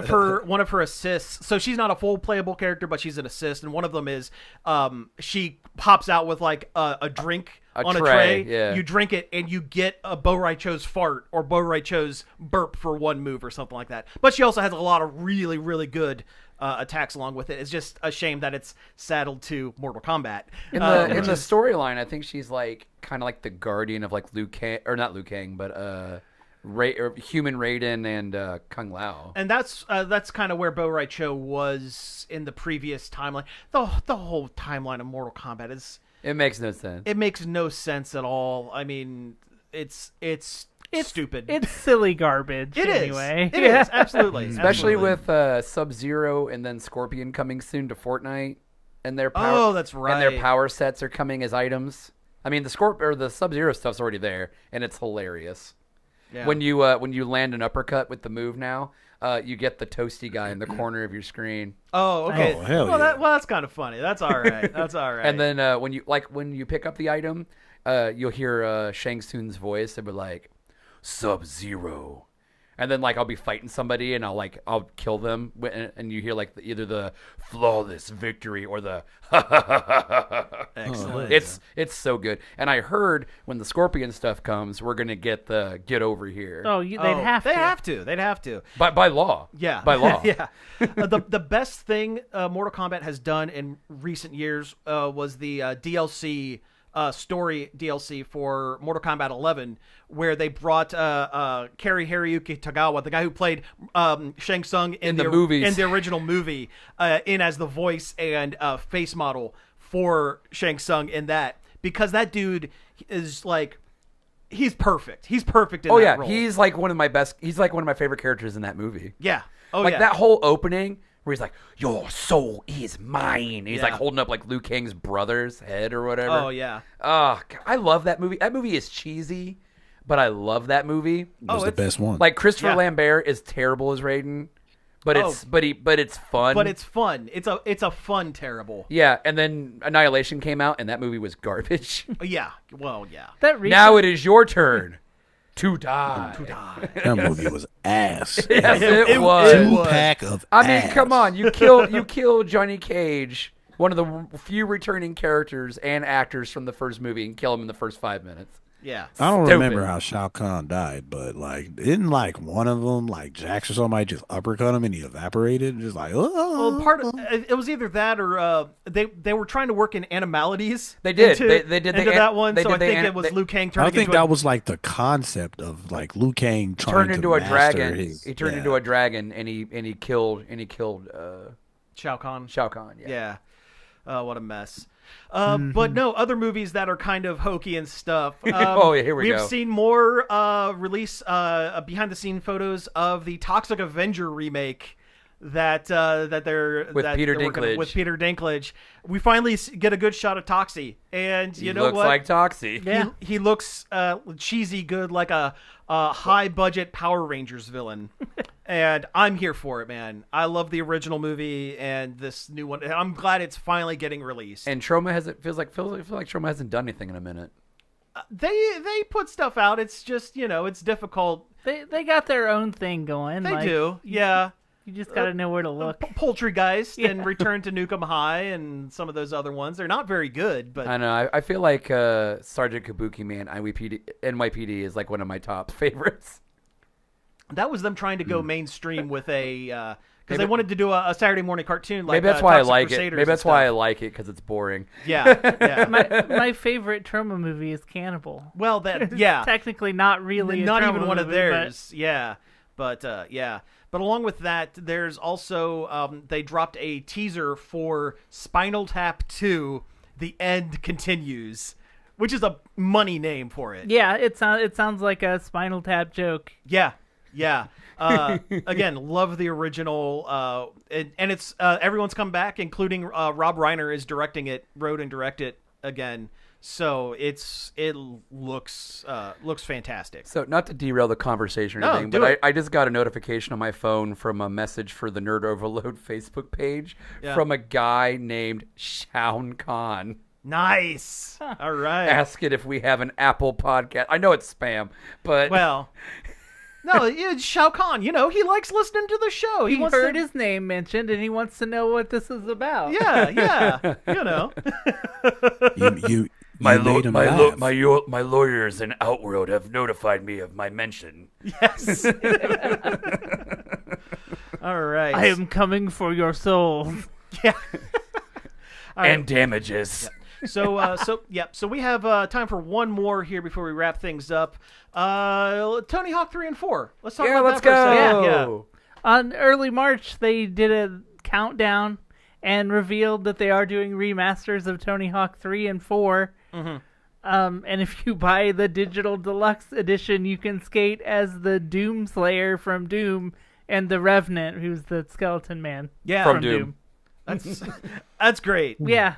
of her assists. So she's not a full playable character, but she's an assist, and one of them is she pops out with like a drink on a tray. Yeah. You drink it, and you get a Bo' Rai Cho's fart or Bo' Rai Cho's burp for one move or something like that. But she also has a lot of really, really good attacks along with it. It's just a shame that it's saddled to Mortal Kombat. In the storyline, I think she's like kind of like the guardian of like Liu Kang, or not Liu Kang, but Human Raiden and Kung Lao. And that's kind of where Bo' Rai Cho was in the previous timeline. The whole timeline of Mortal Kombat is. It makes no sense. It makes no sense at all. I mean, it's stupid. It's silly garbage. It anyway. It is absolutely, especially absolutely. with Sub-Zero and then Scorpion coming soon to Fortnite, and their power, oh, that's right, and their power sets are coming as items. I mean, the Sub-Zero stuff's already there, and it's hilarious. Yeah. When you land an uppercut with the move now, you get the toasty guy in the corner of your screen. Oh, okay. Oh, hell yeah. That's kind of funny. That's all right. That's all right. And then when you pick up the item, you'll hear Shang Tsung's voice. It would like Sub-Zero. And then like I'll be fighting somebody and I'll kill them, and you hear like either the flawless victory or the excellent. It's so good. And I heard when the Scorpion stuff comes, we're gonna get the get over here. Oh, they'd have to. They'd have to. By law. Yeah. By law. Yeah. The best thing Mortal Kombat has done in recent years was the DLC. Story DLC for Mortal Kombat 11, where they brought Kari Hiroyuki Tagawa, the guy who played Shang Tsung in the movies, in the original movie, in as the voice and face model for Shang Tsung in that, because that dude is like, he's perfect. He's perfect in that role. He's like one of my best. He's like one of my favorite characters in that movie. Yeah. Oh, like yeah. That whole opening where he's like, "Your soul is mine." And he's like holding up like Liu Kang's brother's head or whatever. Oh yeah. Oh, I love that movie. That movie is cheesy, but I love that movie. It was the best one. Like Christopher Lambert is terrible as Raiden, but it's fun. But it's fun. It's a fun terrible. Yeah, and then Annihilation came out, and that movie was garbage. Yeah. Well, yeah. Now it is your turn. To die. That movie was ass. Yes, it was. 2-pack of I mean, ass. come on. You kill Johnny Cage, one of the few returning characters and actors from the first movie, and kill him in the first 5 minutes. Yeah. I don't remember how Shao Kahn died, but like, didn't like one of them, like Jax or somebody, just uppercut him and he evaporated? Just like, oh. Well, it was either that or they were trying to work in animalities. They did. They did that one. So I think it was Liu Kang turning. I think that was like the concept of like Liu Kang trying into a dragon. He turned into a dragon, and he killed Shao Kahn. Shao Kahn. Yeah. What a mess. But no, other movies that are kind of hokey and stuff. Oh, yeah, here we go. We've seen more release behind the scene photos of the Toxic Avenger remake that they're with Peter Dinklage. With Peter Dinklage, we finally get a good shot of Toxie, and you know what? He looks like Toxie. Yeah, he looks cheesy good, like a high budget Power Rangers villain. And I'm here for it, man. I love the original movie and this new one. I'm glad it's finally getting released. And Troma feels like Troma hasn't done anything in a minute. They put stuff out. It's just, it's difficult. They got their own thing going. They do, yeah. You just got to know where to look. Poultrygeist and Return to Nukem High and some of those other ones. They're not very good, but I know. I feel like Sergeant Kabuki Man NYPD is like one of my top favorites. That was them trying to go mainstream with a because they wanted to do a Saturday morning cartoon. Like maybe that's why I Toxic like Crusaders it. Maybe that's why I like it, because it's boring. Yeah. My favorite Troma movie is Cannibal. Well, technically not really, not a even Troma one of movie, theirs. But But along with that, there's also they dropped a teaser for Spinal Tap 2: The End Continues, which is a money name for it. Yeah, it sounds like a Spinal Tap joke. Yeah. Again, love the original, and it's everyone's come back, including Rob Reiner wrote and directed it again. So it looks fantastic. So not to derail the conversation or anything, but I just got a notification on my phone from a message for the Nerd Overload Facebook page from a guy named Shaun Khan. Nice. All right. Asking if we have an Apple podcast. I know it's spam, but well. No, it's Shao Kahn. He likes listening to the show. He heard his name mentioned, and he wants to know what this is about. Yeah. My lawyers in Outworld have notified me of my mention. Yes. All right. I am coming for your soul. Yeah. And damages. So we have time for one more here before we wrap things up. Tony Hawk 3 and 4. Let's talk about let's that for a second. go. Yeah. On early March, they did a countdown and revealed that they are doing remasters of Tony Hawk 3 and 4. Mm-hmm. And if you buy the digital deluxe edition, you can skate as the Doom Slayer from Doom and the Revenant, who's the skeleton man from Doom. That's great. Yeah.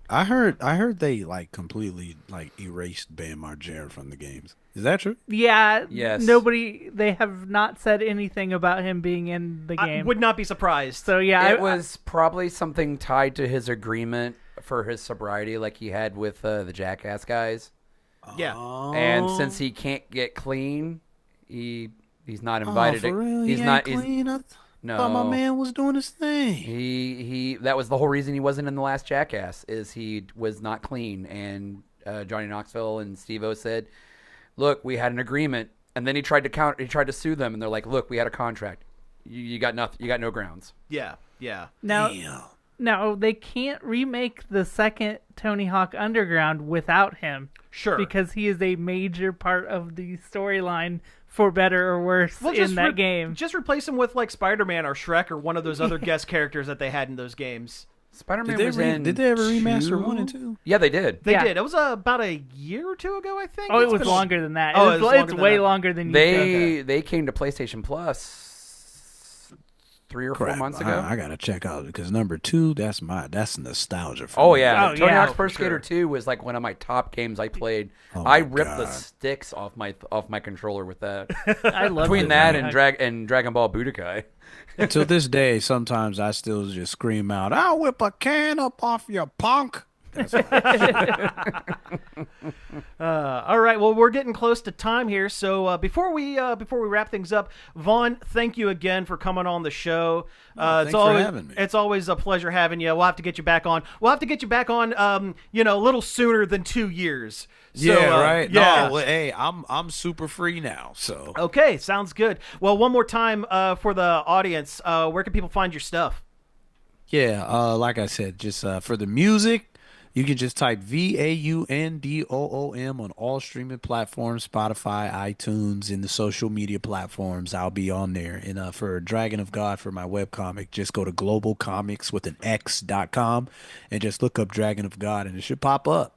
I heard they completely erased Bam Margera from the games. Is that true? Yeah. Yes. They have not said anything about him being in the game. I would not be surprised. So yeah, it was probably something tied to his agreement for his sobriety, like he had with the Jackass guys. Yeah. And since he can't get clean, he's not invited. For real? He's he not. ain't clean? I No, thought my man was doing his thing. He that was the whole reason he wasn't in the last Jackass, is he was not clean. And Johnny Knoxville and Steve-O said, "Look, we had an agreement." And then he tried to sue them, and they're like, "Look, we had a contract. You got nothing. You got no grounds." Yeah. Now they can't remake the second Tony Hawk Underground without him. Sure. Because he is a major part of the storyline, for better or worse, in that game. Just replace him with Spider-Man or Shrek or one of those other guest characters that they had in those games. Spider-Man was in. Did they ever remaster 1 and 2? Yeah, they did. They did. It was about a year or two ago, I think. Oh, it was longer than that. Oh, it's way longer than you think. They came to PlayStation Plus 3 or 4 months ago. I gotta check out, because number 2, that's nostalgia for me. Oh yeah, Tony yeah, Hawk's Pro Skater 2 was one of my top games I played. I ripped the sticks off my controller with that. I love between that and Dragon Ball Budokai. To this day, sometimes I still just scream out, "I'll whip a can up off your punk." All right. Well, we're getting close to time here, so before we wrap things up, Vaughn, thank you again for coming on the show. Thanks for having me. It's always a pleasure having you. We'll have to get you back on. We'll have to get you back on. A little sooner than 2 years. So, right. Yeah. No, well, hey, I'm super free now. So okay, sounds good. Well, one more time for the audience, where can people find your stuff? Yeah, like I said, just for the music, you can just type VaunDoom on all streaming platforms, Spotify, iTunes, and the social media platforms. I'll be on there. And for Dragon of God, for my webcomic, just go to globalcomics.com and just look up Dragon of God, and it should pop up.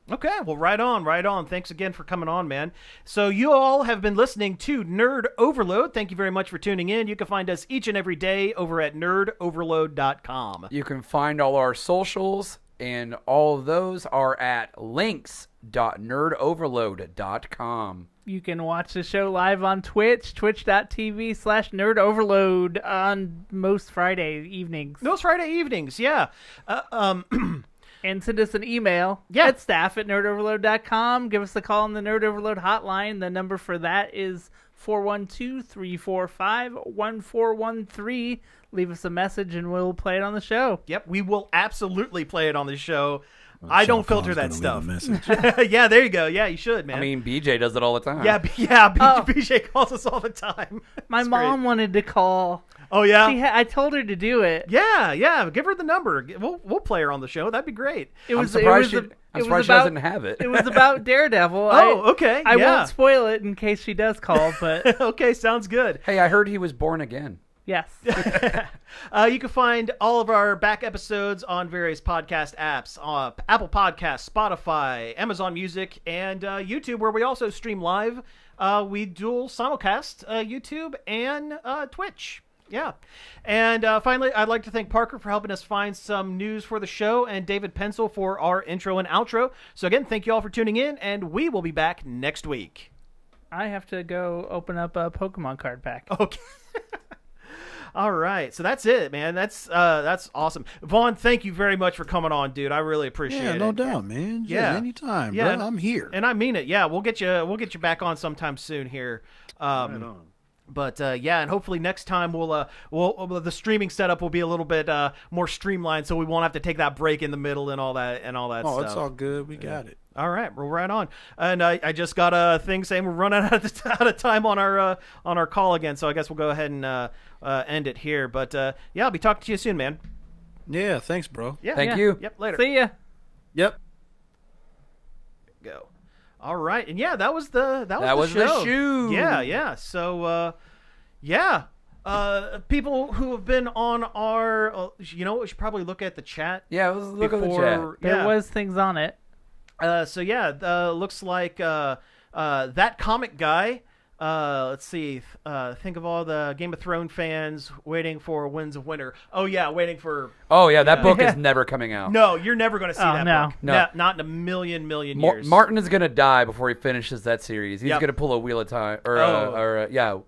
Okay, well, right on. Thanks again for coming on, man. So you all have been listening to Nerd Overload. Thank you very much for tuning in. You can find us each and every day over at nerdoverload.com. You can find all our socials, and all of those are at links.nerdoverload.com. You can watch the show live on Twitch, twitch.tv/nerdoverload on most Friday evenings. Yeah. And send us an email at staff@nerdoverload.com. Give us a call on the Nerd Overload hotline. The number for that is 412-345-1413. Leave us a message and we'll play it on the show. Yep, we will absolutely play it on the show. I don't filter that stuff. Yeah, there you go. Yeah, you should, man. I mean, BJ does it all the time. BJ calls us all the time. My mom wanted to call. Oh, yeah? I told her to do it. Yeah. Give her the number. We'll play her on the show. That'd be great. I'm surprised she doesn't have it. It was about Daredevil. Okay. I won't spoil it in case she does call, but... Okay, sounds good. Hey, I heard he was born again. Yes. You can find all of our back episodes on various podcast apps, Apple Podcasts, Spotify, Amazon Music, and YouTube, where we also stream live. We dual simulcast YouTube and Twitch. Yeah. And finally, I'd like to thank Parker for helping us find some news for the show, and David Pencil for our intro and outro. So again, thank you all for tuning in, and we will be back next week. I have to go open up a Pokemon card pack. Okay. All right, so that's it, man. That's awesome. Vaughn, thank you very much for coming on, dude. I really appreciate it. Yeah, no doubt, man. Yeah, anytime, bro. I'm here. And I mean it. Yeah, we'll get you back on sometime soon here. Right on. But yeah, and hopefully next time we'll the streaming setup will be a little bit more streamlined, so we won't have to take that break in the middle and all that stuff. Oh, it's all good. We got it. All right, we're right on. And I just got a thing saying we're running out of time on our call again, so I guess we'll go ahead and end it here. But yeah, I'll be talking to you soon, man. Yeah, thanks, bro. Yeah, Thank you. Yep, later. See ya. Yep. Go. All right, and yeah, that was the show. Yeah. So yeah. People who have been on our, we should probably look at the chat. Yeah, let's look at the chat. There was things on it. So yeah, looks like that comic guy. Let's see. Think of all the Game of Thrones fans waiting for Winds of Winter. Oh yeah, waiting for. Oh yeah, that book is never coming out. No, you're never going to see that book. No, not in a million years. Martin is going to die before he finishes that series. He's going to pull a Wheel of Time, Wheel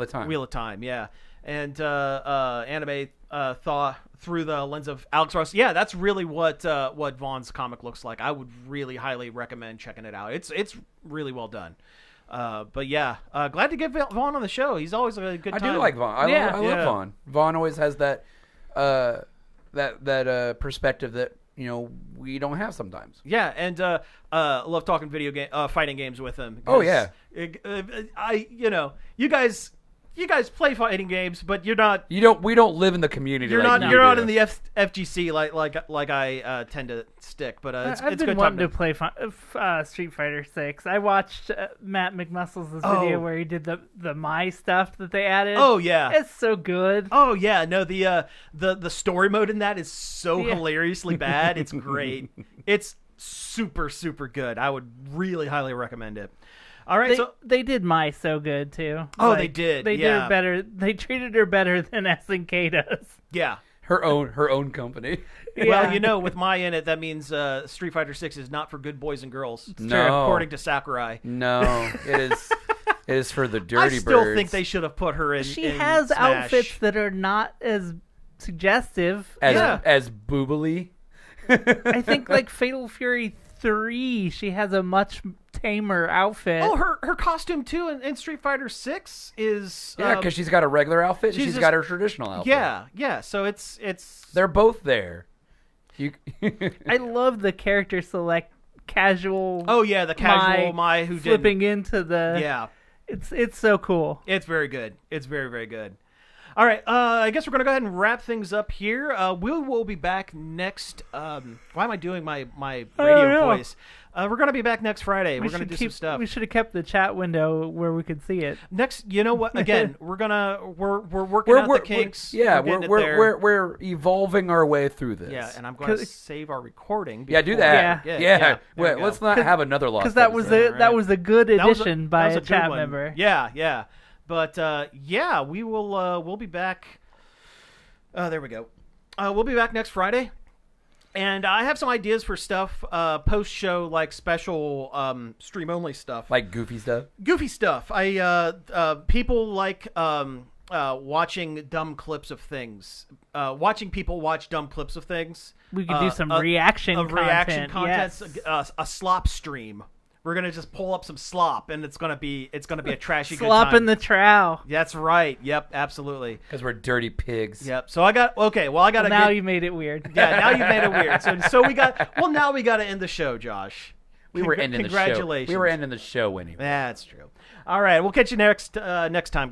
of Time. Wheel of Time, yeah. And anime thought through the lens of Alex Ross. Yeah, that's really what Vaughn's comic looks like. I would really highly recommend checking it out. It's really well done. But yeah, glad to get Vaughn on the show. He's always a good time. I do like Vaughn. I love Vaughn. Vaughn always has that perspective that we don't have sometimes. Yeah, and love talking fighting games with him. Oh yeah, you guys play fighting games, but you're not. We don't live in the community. You're not in the FGC like I tend to stick. But I've been wanting to play Street Fighter 6. I watched Matt McMuscles' video where he did the My stuff that they added. Oh yeah, it's so good. Oh yeah, no the story mode in that is so hilariously bad. It's great. It's super good. I would really highly recommend it. All right, they did Mai so good too. Oh, they did. They did her better. They treated her better than SNK does. Yeah, her own company. Yeah. Well, with Mai in it, that means Street Fighter 6 is not for good boys and girls. No, according to Sakurai. No, it is. It is for the dirty birds. I still think they should have put her in. She has Smash. outfits that are not as suggestive as boobily. I think like Fatal Fury 3, she has a much tamer outfit. Oh, her costume too in Street Fighter 6 is because she's got a regular outfit and she's got her traditional outfit. Yeah. So it's they're both there. I love the character select casual. Oh yeah, the casual Mai who flipping into the It's so cool. It's very good. It's very, very good. All right, I guess we're going to go ahead and wrap things up here. We will be back next... why am I doing my radio voice? We're going to be back next Friday. We're going to do some stuff. We should have kept the chat window where we could see it. Next, you know what? Again, we're working out the kinks. We're evolving our way through this. Yeah, and I'm going to save our recording. Yeah, do that. Yeah. Wait, let's not have another loss. Because that was a good addition by a chat member. Yeah. But we will. We'll be back. There we go. We'll be back next Friday, and I have some ideas for stuff post show, like special stream only stuff, like goofy stuff. People like watching dumb clips of things. Watching people watch dumb clips of things. We could do some reaction content. Yes. A slop stream. We're gonna just pull up some slop, and it's gonna be a trashy good slop time. in the trow. That's right. Yep, absolutely. Because we're dirty pigs. Yep. So I got now you made it weird. Yeah, now you made it weird. So we got. Well, now we got to end the show, Josh. We were ending the show. We were ending the show anyway. That's true. All right, we'll catch you next time, guys.